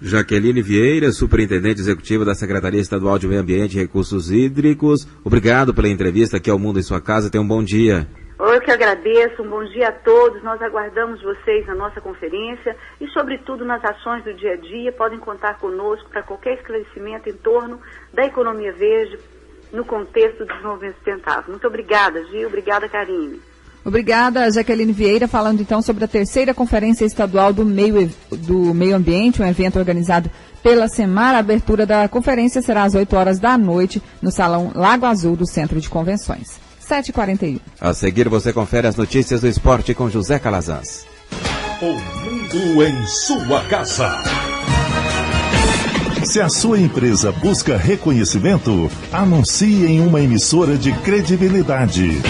Jaqueline Vieira, superintendente executiva da Secretaria Estadual de Meio Ambiente e Recursos Hídricos, obrigado pela entrevista aqui ao Mundo em Sua Casa, tenha um bom dia. Eu que agradeço, um bom dia a todos, nós aguardamos vocês na nossa conferência e, sobretudo, nas ações do dia a dia, podem contar conosco para qualquer esclarecimento em torno da economia verde no contexto do desenvolvimento sustentável. Muito obrigada, Gil, obrigada, Karine. Obrigada, Jaqueline Vieira, falando então sobre a terceira Conferência Estadual do Meio Ambiente, um evento organizado pela SEMAR. A abertura da conferência será às 8 horas da noite no Salão Lago Azul do Centro de Convenções. 7h41. A seguir você confere as notícias do esporte com José Calazans. O mundo em sua casa. Se a sua empresa busca reconhecimento, anuncie em uma emissora de credibilidade.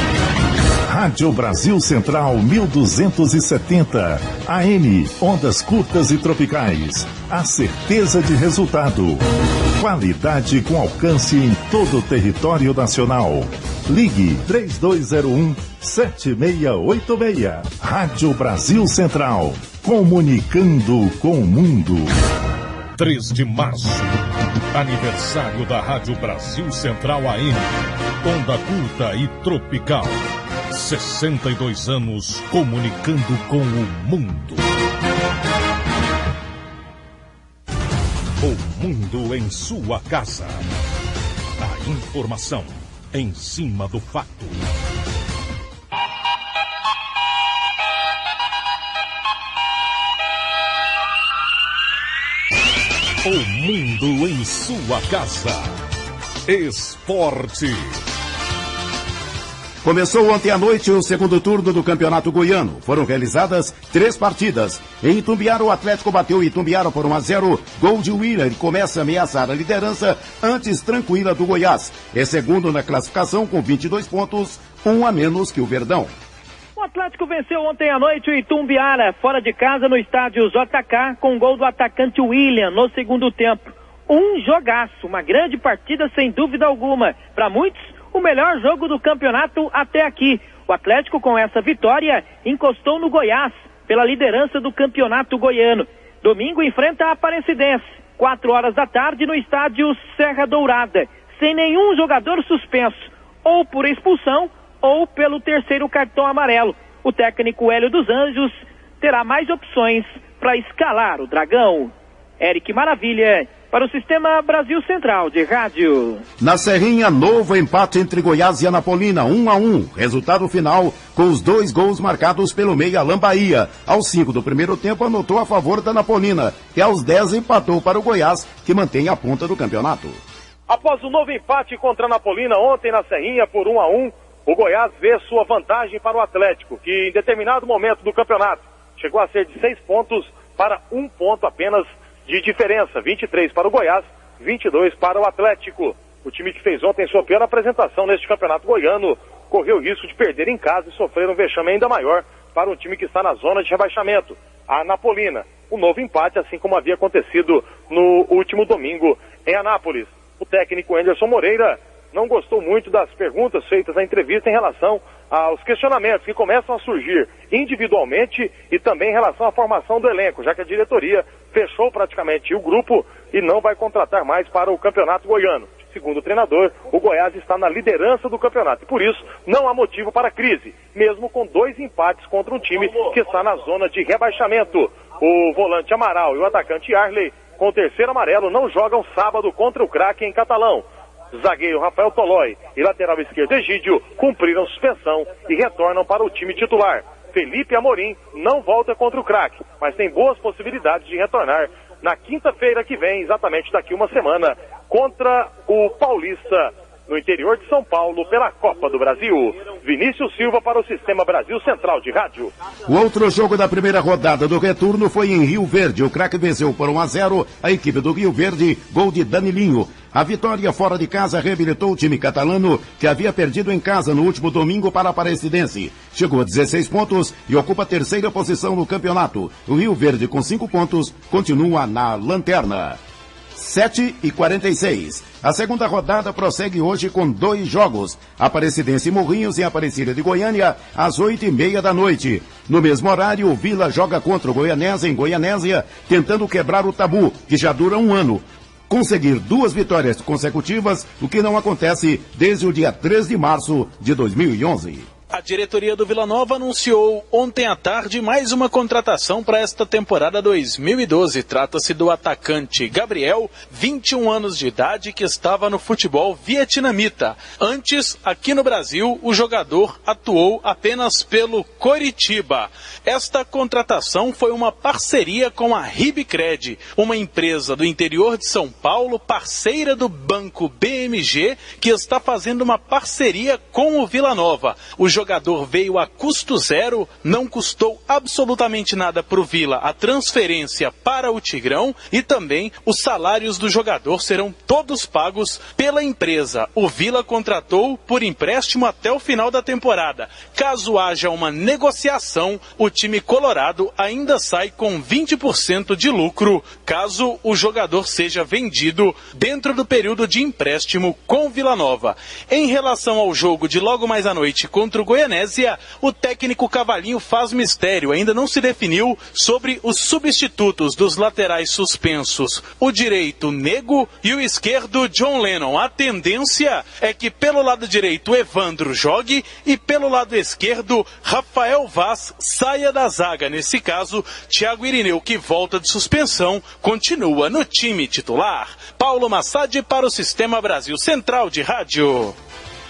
Rádio Brasil Central 1270, AM, ondas curtas e tropicais. A certeza de resultado. Qualidade com alcance em todo o território nacional. Ligue 3201-7686. Rádio Brasil Central, comunicando com o mundo. 3 de março, aniversário da Rádio Brasil Central AM, onda curta e tropical. 62 anos comunicando com o mundo. O mundo em sua casa. A informação em cima do fato. O mundo em sua casa. Esporte. Começou ontem à noite o segundo turno do Campeonato Goiano. Foram realizadas 3 partidas. Em Itumbiara, o Atlético bateu Itumbiara por 1-0. Gol de Willian e começa a ameaçar a liderança antes tranquila do Goiás. É segundo na classificação com 22 pontos, 1 a menos que o Verdão. O Atlético venceu ontem à noite o Itumbiara, fora de casa no estádio JK, com gol do atacante Willian no segundo tempo. Um jogaço, uma grande partida sem dúvida alguma. Para muitos, o melhor jogo do campeonato até aqui. O Atlético, com essa vitória, encostou no Goiás, pela liderança do campeonato goiano. Domingo enfrenta a Aparecidense, 4 horas da tarde no estádio Serra Dourada, sem nenhum jogador suspenso, ou por expulsão, ou pelo terceiro cartão amarelo. O técnico Hélio dos Anjos terá mais opções para escalar o Dragão. Eric Maravilha, para o Sistema Brasil Central de Rádio. Na Serrinha, novo empate entre Goiás e Anapolina, 1-1. Resultado final com os 2 gols marcados pelo meia Alain Bahia. Aos 5 do primeiro tempo anotou a favor da Anapolina, e aos 10 empatou para o Goiás, que mantém a ponta do campeonato. Após o novo empate contra a Anapolina ontem na Serrinha por 1-1, o Goiás vê sua vantagem para o Atlético, que em determinado momento do campeonato chegou a ser de 6 pontos para 1 ponto apenas de diferença, 23 para o Goiás, 22 para o Atlético. O time que fez ontem sua pior apresentação neste campeonato goiano correu o risco de perder em casa e sofrer um vexame ainda maior para um time que está na zona de rebaixamento, a Anapolina. Um novo empate, assim como havia acontecido no último domingo em Anápolis. O técnico Anderson Moreira não gostou muito das perguntas feitas na entrevista em relação aos questionamentos que começam a surgir individualmente e também em relação à formação do elenco, já que a diretoria fechou praticamente o grupo e não vai contratar mais para o campeonato goiano. Segundo o treinador, o Goiás está na liderança do campeonato e por isso não há motivo para crise, mesmo com 2 empates contra um time que está na zona de rebaixamento. O volante Amaral e o atacante Arley, com o terceiro amarelo, não jogam sábado contra o Craque em Catalão. Zagueiro Rafael Tolói e lateral esquerdo Egídio cumpriram suspensão e retornam para o time titular. Felipe Amorim não volta contra o Craque, mas tem boas possibilidades de retornar na quinta-feira que vem, exatamente daqui uma semana, contra o Paulista, no interior de São Paulo, pela Copa do Brasil. Vinícius Silva para o Sistema Brasil Central de Rádio. O outro jogo da primeira rodada do retorno foi em Rio Verde. O Craque venceu por 1-0 a equipe do Rio Verde, gol de Danilinho. A vitória fora de casa reabilitou o time catalano, que havia perdido em casa no último domingo para a Aparecidense. Chegou a 16 pontos e ocupa a terceira posição no campeonato. O Rio Verde, com 5 pontos, continua na lanterna. 7h46. A segunda rodada prossegue hoje com 2 jogos. Aparecidense e Morrinhos em Aparecida de Goiânia, às 8h30 da noite. No mesmo horário, o Vila joga contra o Goianésia em Goianésia, tentando quebrar o tabu, que já dura um ano. Conseguir 2 vitórias consecutivas, o que não acontece desde o dia 3 de março de 2011. A diretoria do Vila Nova anunciou ontem à tarde mais uma contratação para esta temporada 2012. Trata-se do atacante Gabriel, 21 anos de idade, que estava no futebol vietnamita. Antes, aqui no Brasil, o jogador atuou apenas pelo Coritiba. Esta contratação foi uma parceria com a Ribcred, uma empresa do interior de São Paulo, parceira do Banco BMG, que está fazendo uma parceria com o Vila Nova. O jogador veio a custo zero, não custou absolutamente nada para o Vila a transferência para o Tigrão e também os salários do jogador serão todos pagos pela empresa. O Vila contratou por empréstimo até o final da temporada. Caso haja uma negociação, o time colorado ainda sai com 20% de lucro, caso o jogador seja vendido dentro do período de empréstimo com o Vila Nova. Em relação ao jogo de logo mais à noite contra o Goianésia, o técnico Cavalinho faz mistério, ainda não se definiu sobre os substitutos dos laterais suspensos, o direito Nego e o esquerdo John Lennon. A tendência é que pelo lado direito Evandro jogue e pelo lado esquerdo Rafael Vaz saia da zaga. Nesse caso, Thiago Irineu, que volta de suspensão, continua no time titular. Paulo Massad para o Sistema Brasil Central de Rádio.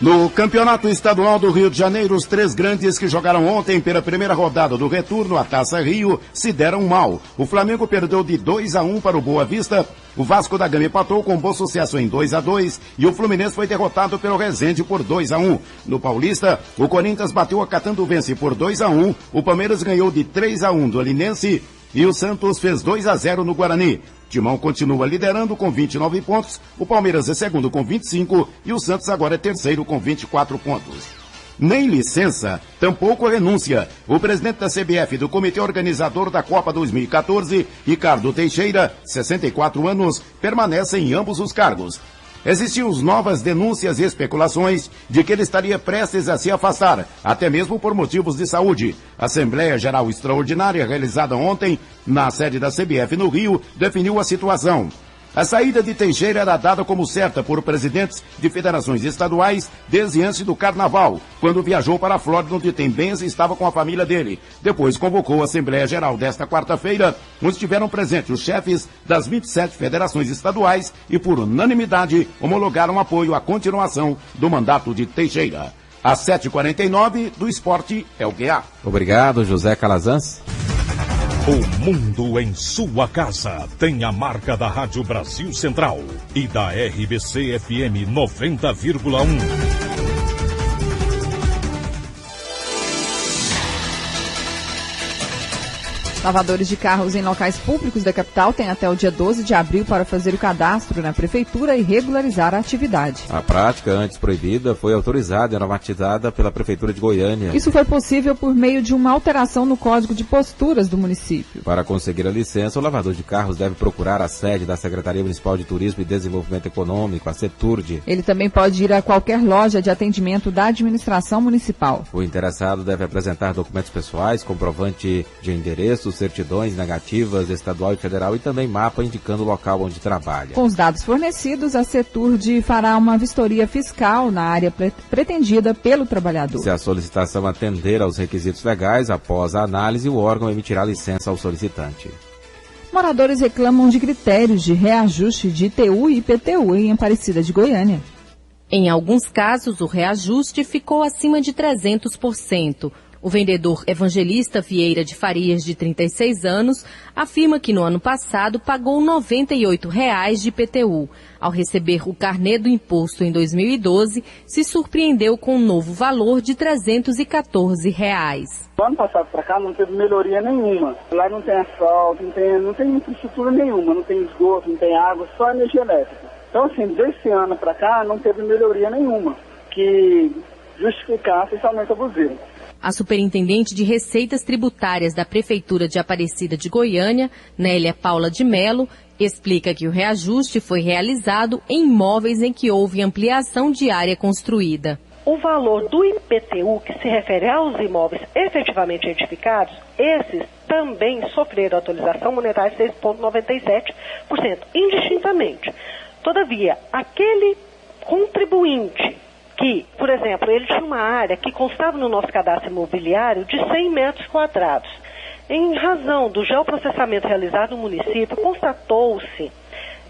No Campeonato Estadual do Rio de Janeiro, os 3 grandes que jogaram ontem pela primeira rodada do retorno à Taça Rio se deram mal. O Flamengo perdeu de 2-1 para o Boa Vista, o Vasco da Gama empatou com o Bom Sucesso em 2-2 e o Fluminense foi derrotado pelo Resende por 2-1. No Paulista, o Corinthians bateu a Catanduvense por 2-1, o Palmeiras ganhou de 3-1 do Alinense e o Santos fez 2-0 no Guarani. Timão continua liderando com 29 pontos, o Palmeiras é segundo com 25 e o Santos agora é terceiro com 24 pontos. Nem licença, tampouco renúncia. O presidente da CBF e do comitê organizador da Copa 2014, Ricardo Teixeira, 64 anos, permanece em ambos os cargos. Existiam novas denúncias e especulações de que ele estaria prestes a se afastar, até mesmo por motivos de saúde. A Assembleia Geral Extraordinária, realizada ontem na sede da CBF no Rio, definiu a situação. A saída de Teixeira era dada como certa por presidentes de federações estaduais desde antes do Carnaval, quando viajou para a Flórida, onde tem bens e estava com a família dele. Depois convocou a Assembleia Geral desta quarta-feira, onde estiveram presentes os chefes das 27 federações estaduais e, por unanimidade, homologaram apoio à continuação do mandato de Teixeira. Às 7h49, do Esporte é o QA. Obrigado, José Calazans. O mundo em sua casa tem a marca da Rádio Brasil Central e da RBC FM 90,1. Lavadores de carros em locais públicos da capital têm até o dia 12 de abril para fazer o cadastro na prefeitura e regularizar a atividade. A prática, antes proibida, foi autorizada e normatizada pela Prefeitura de Goiânia. Isso foi possível por meio de uma alteração no Código de Posturas do município. Para conseguir a licença, o lavador de carros deve procurar a sede da Secretaria Municipal de Turismo e Desenvolvimento Econômico, a CETURD. Ele também pode ir a qualquer loja de atendimento da administração municipal. O interessado deve apresentar documentos pessoais, comprovante de endereço, certidões negativas estadual e federal e também mapa indicando o local onde trabalha. Com os dados fornecidos, a CETURD fará uma vistoria fiscal na área pretendida pelo trabalhador. Se a solicitação atender aos requisitos legais, após a análise, o órgão emitirá licença ao solicitante. Moradores reclamam de critérios de reajuste de ITU e IPTU em Aparecida de Goiânia. Em alguns casos, o reajuste ficou acima de 300%. O vendedor Evangelista Vieira de Farias, de 36 anos, afirma que no ano passado pagou R$ 98,00 de IPTU. Ao receber o carnê do imposto em 2012, se surpreendeu com um novo valor de R$ 314,00. Do ano passado para cá não teve melhoria nenhuma. Lá não tem asfalto, não tem infraestrutura nenhuma, não tem esgoto, não tem água, só energia elétrica. Então, assim, desse ano para cá, não teve melhoria nenhuma que justificasse esse aumento abusivo. A superintendente de Receitas Tributárias da Prefeitura de Aparecida de Goiânia, Nélia Paula de Mello, explica que o reajuste foi realizado em imóveis em que houve ampliação de área construída. O valor do IPTU, que se refere aos imóveis efetivamente edificados, esses também sofreram atualização monetária de 6,97%, indistintamente. Todavia, aquele contribuinte que, por exemplo, ele tinha uma área que constava no nosso cadastro imobiliário de 100 metros quadrados. Em razão do geoprocessamento realizado no município, constatou-se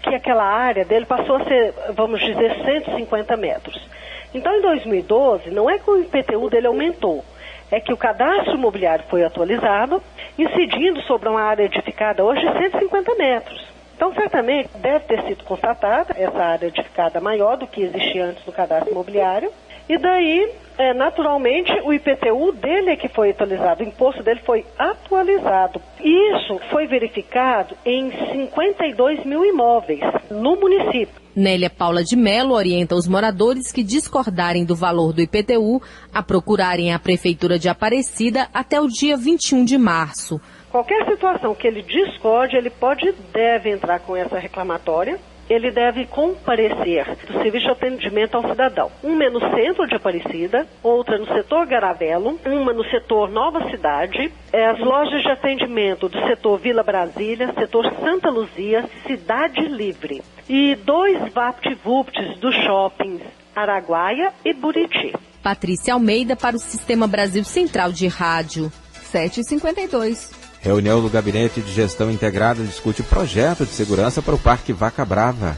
que aquela área dele passou a ser, vamos dizer, 150 metros. Então, em 2012, não é que o IPTU dele aumentou, é que o cadastro imobiliário foi atualizado, incidindo sobre uma área edificada hoje de 150 metros. Então, certamente, deve ter sido constatada essa área edificada maior do que existia antes do cadastro imobiliário. E daí, naturalmente, o IPTU dele é que foi atualizado, o imposto dele foi atualizado. Isso foi verificado em 52 mil imóveis no município. Nélia Paula de Mello orienta os moradores que discordarem do valor do IPTU a procurarem a Prefeitura de Aparecida até o dia 21 de março. Qualquer situação que ele discorde, ele deve entrar com essa reclamatória. Ele deve comparecer do serviço de atendimento ao cidadão. Uma é no centro de Aparecida, outra no setor Garavelo, uma no setor Nova Cidade, as lojas de atendimento do setor Vila Brasília, setor Santa Luzia, Cidade Livre. E 2 VaptVupts dos shoppings Araguaia e Buriti. Patrícia Almeida para o Sistema Brasil Central de Rádio. 7h52. Reunião do Gabinete de Gestão Integrada discute projeto de segurança para o Parque Vaca Brava.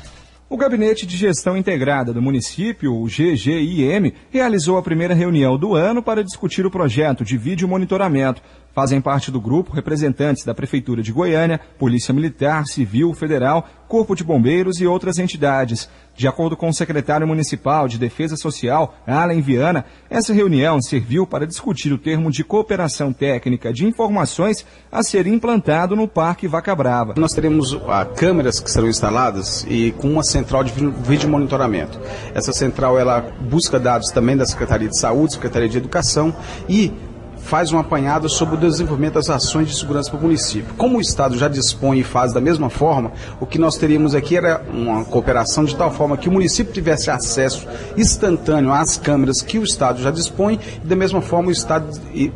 O Gabinete de Gestão Integrada do município, o GGIM, realizou a primeira reunião do ano para discutir o projeto de vídeo monitoramento. Fazem parte do grupo representantes da Prefeitura de Goiânia, Polícia Militar, Civil, Federal, Corpo de Bombeiros e outras entidades. De acordo com o secretário municipal de Defesa Social, Alan Viana, essa reunião serviu para discutir o termo de cooperação técnica de informações a ser implantado no Parque Vaca Brava. Nós teremos câmeras que serão instaladas e com uma central de vídeo monitoramento. Essa central ela busca dados também da Secretaria de Saúde, Secretaria de Educação e faz um apanhado sobre o desenvolvimento das ações de segurança para o município. Como o Estado já dispõe e faz da mesma forma, o que nós teríamos aqui era uma cooperação de tal forma que o município tivesse acesso instantâneo às câmeras que o Estado já dispõe e da mesma forma o Estado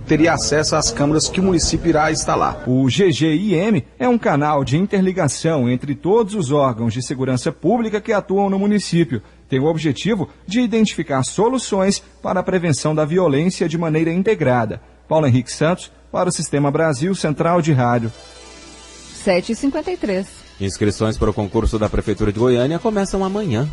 teria acesso às câmeras que o município irá instalar. O GGIM é um canal de interligação entre todos os órgãos de segurança pública que atuam no município. Tem o objetivo de identificar soluções para a prevenção da violência de maneira integrada. Paulo Henrique Santos, para o Sistema Brasil Central de Rádio. 7h53. Inscrições para o concurso da Prefeitura de Goiânia começam amanhã.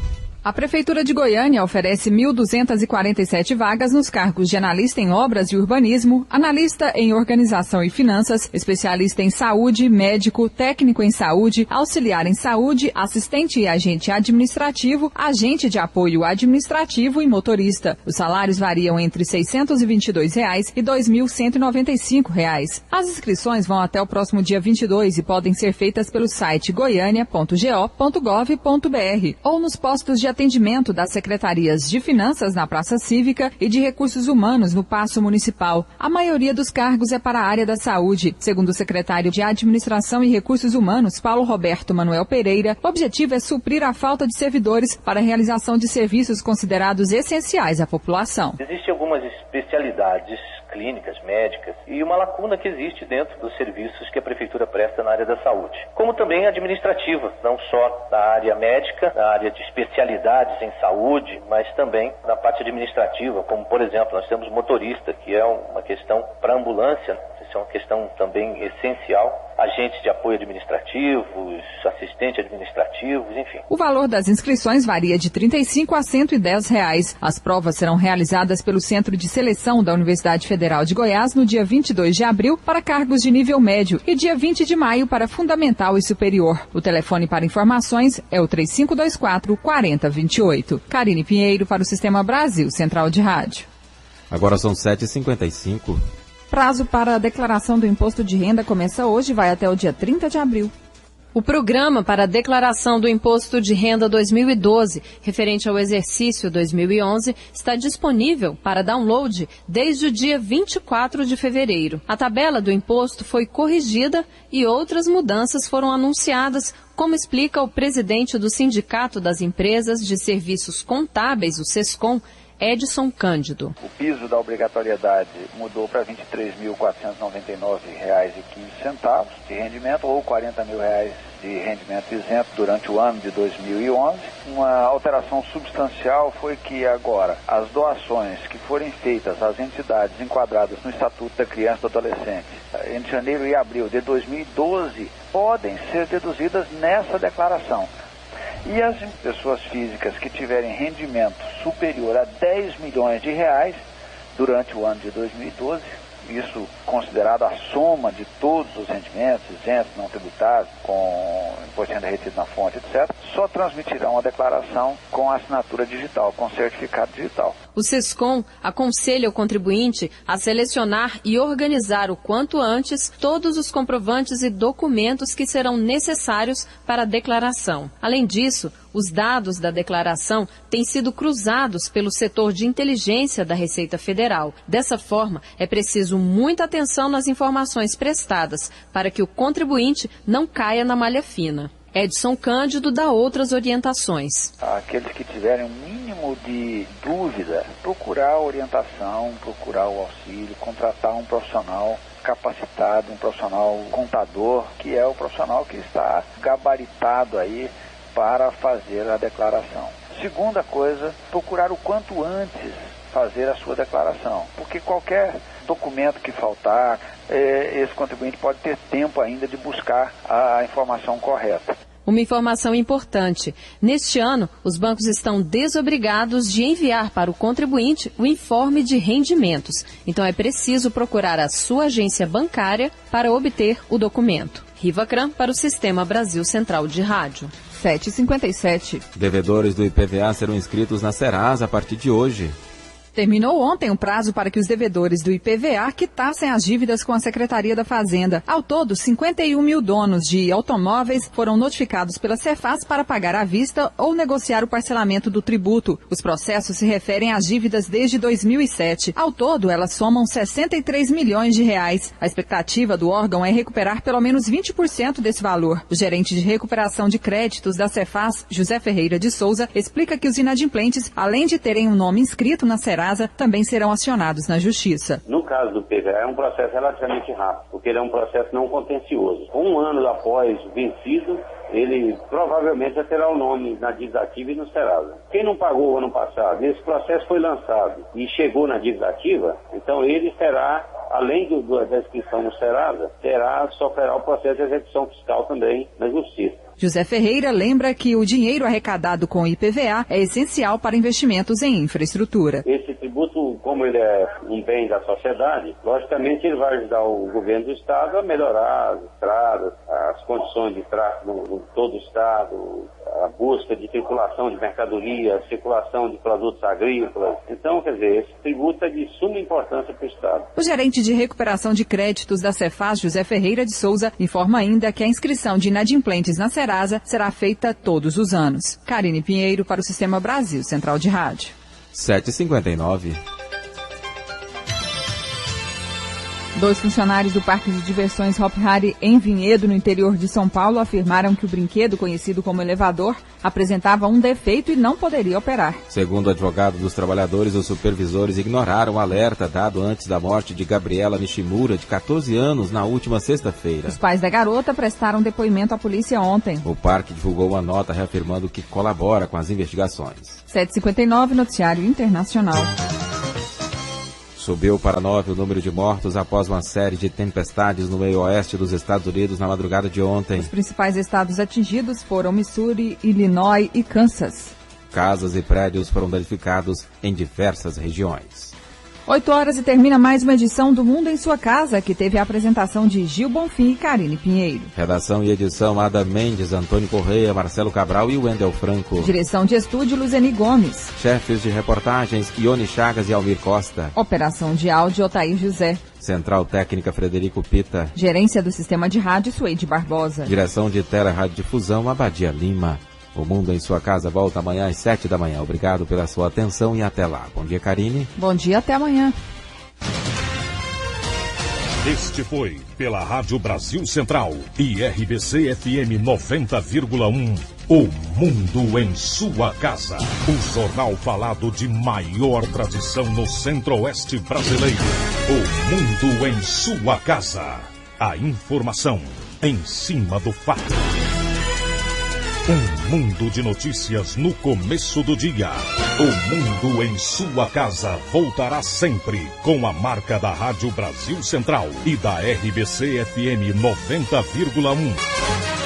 A Prefeitura de Goiânia oferece 1.247 vagas nos cargos de analista em obras e urbanismo, analista em organização e finanças, especialista em saúde, médico, técnico em saúde, auxiliar em saúde, assistente e agente administrativo, agente de apoio administrativo e motorista. Os salários variam entre R$ 622 e R$ 2.195. As inscrições vão até o próximo dia 22 e podem ser feitas pelo site goiania.go.gov.br ou nos postos de atendimento das secretarias de Finanças na Praça Cívica e de Recursos Humanos no Paço Municipal. A maioria dos cargos é para a área da saúde. Segundo o secretário de Administração e Recursos Humanos, Paulo Roberto Manuel Pereira, o objetivo é suprir a falta de servidores para a realização de serviços considerados essenciais à população. Existem algumas especialidades clínicas, médicas, e uma lacuna que existe dentro dos serviços que a Prefeitura presta na área da saúde. Como também administrativa, não só na área médica, na área de especialidades em saúde, mas também na parte administrativa, como por exemplo, nós temos motorista, que é uma questão para ambulância, isso é uma questão também essencial, agentes de apoio administrativos, assistentes administrativos, enfim. O valor das inscrições varia de R$ 35 a R$ 110. As provas serão realizadas pelo Centro de Seleção da Universidade Federal de Goiás no dia 22 de abril para cargos de nível médio e dia 20 de maio para fundamental e superior. O telefone para informações é o 3524-4028. Karine Pinheiro para o Sistema Brasil Central de Rádio. Agora são 7h55. Prazo para a declaração do imposto de renda começa hoje e vai até o dia 30 de abril. O programa para a declaração do Imposto de Renda 2012, referente ao exercício 2011, está disponível para download desde o dia 24 de fevereiro. A tabela do imposto foi corrigida e outras mudanças foram anunciadas, como explica o presidente do Sindicato das Empresas de Serviços Contábeis, o SESCOM, Edson Cândido. O piso da obrigatoriedade mudou para R$ 23.499,15 de rendimento ou R$ 40 mil de rendimento isento durante o ano de 2011. Uma alteração substancial foi que agora as doações que forem feitas às entidades enquadradas no Estatuto da Criança e do Adolescente entre janeiro e abril de 2012 podem ser deduzidas nessa declaração. E as pessoas físicas que tiverem rendimento superior a 10 milhões de reais durante o ano de 2012, isso considerado a soma de todos os rendimentos, isentos, não tributários, com imposto de renda retido na fonte, etc., só transmitirão a declaração com assinatura digital, com certificado digital. O SESCOM aconselha o contribuinte a selecionar e organizar o quanto antes todos os comprovantes e documentos que serão necessários para a declaração. Além disso, os dados da declaração têm sido cruzados pelo setor de inteligência da Receita Federal. Dessa forma, é preciso muita atenção nas informações prestadas para que o contribuinte não caia na malha fina. Edson Cândido dá outras orientações. Aqueles que tiverem um mínimo de dúvida, procurar orientação, procurar o auxílio, contratar um profissional capacitado, um profissional contador, que é o profissional que está gabaritado aí para fazer a declaração. Segunda coisa, procurar o quanto antes fazer a sua declaração, porque qualquer documento que faltar, esse contribuinte pode ter tempo ainda de buscar a informação correta. Uma informação importante. Neste ano, os bancos estão desobrigados de enviar para o contribuinte o informe de rendimentos. Então é preciso procurar a sua agência bancária para obter o documento. Riva Cram para o Sistema Brasil Central de Rádio. 7h57. Devedores do IPVA serão inscritos na Serasa a partir de hoje. Terminou ontem o prazo para que os devedores do IPVA quitassem as dívidas com a Secretaria da Fazenda. Ao todo, 51 mil donos de automóveis foram notificados pela Cefaz para pagar à vista ou negociar o parcelamento do tributo. Os processos se referem às dívidas desde 2007. Ao todo, elas somam 63 milhões de reais. A expectativa do órgão é recuperar pelo menos 20% desse valor. O gerente de recuperação de créditos da Cefaz, José Ferreira de Souza, explica que os inadimplentes, além de terem um nome inscrito na Serasa, também serão acionados na Justiça. No caso do PVA, é um processo relativamente rápido, porque ele é um processo não contencioso. Um ano após vencido, ele provavelmente já terá o nome na dívida ativa e no Serasa. Quem não pagou o ano passado, esse processo foi lançado e chegou na dívida ativa, então ele terá, além da inscrição no Serasa, sofrerá o processo de execução fiscal também na Justiça. José Ferreira lembra que o dinheiro arrecadado com o IPVA é essencial para investimentos em infraestrutura. Esse tributo, como ele é um bem da sociedade, logicamente ele vai ajudar o governo do Estado a melhorar as estradas, as condições de tráfego no todo o Estado, a busca de circulação de mercadoria, circulação de produtos agrícolas. Então, quer dizer, esse tributo é de suma importância para o Estado. O gerente de recuperação de créditos da Cefaz, José Ferreira de Souza, informa ainda que a inscrição de inadimplentes na Serasa será feita todos os anos. Karine Pinheiro para o Sistema Brasil Central de Rádio. 7h59. 2 funcionários do Parque de Diversões Hop Hari em Vinhedo, no interior de São Paulo, afirmaram que o brinquedo, conhecido como elevador, apresentava um defeito e não poderia operar. Segundo o advogado dos trabalhadores, os supervisores ignoraram o alerta dado antes da morte de Gabriela Nishimura, de 14 anos, na última sexta-feira. Os pais da garota prestaram depoimento à polícia ontem. O parque divulgou uma nota reafirmando que colabora com as investigações. 7h59, Noticiário Internacional. Subiu para 9 o número de mortos após uma série de tempestades no meio oeste dos Estados Unidos na madrugada de ontem. Os principais estados atingidos foram Missouri, Illinois e Kansas. Casas e prédios foram danificados em diversas regiões. 8 horas e termina mais uma edição do Mundo em Sua Casa, que teve a apresentação de Gil Bonfim e Karine Pinheiro. Redação e edição, Ada Mendes, Antônio Correia, Marcelo Cabral e Wendel Franco. Direção de estúdio, Luzeni Gomes. Chefes de reportagens, Ione Chagas e Almir Costa. Operação de áudio, Otair José. Central Técnica, Frederico Pita. Gerência do Sistema de Rádio, Suede Barbosa. Direção de Tele-Rádio-Difusão, Abadia Lima. O Mundo em Sua Casa volta amanhã às 7 da manhã. Obrigado pela sua atenção e até lá. Bom dia, Karine. Bom dia, até amanhã. Este foi, pela Rádio Brasil Central e RBC FM 90,1, O Mundo em Sua Casa. O jornal falado de maior tradição no Centro-Oeste brasileiro. O Mundo em Sua Casa. A informação em cima do fato. Um mundo de notícias no começo do dia. O Mundo em Sua Casa voltará sempre com a marca da Rádio Brasil Central e da RBC FM 90,1.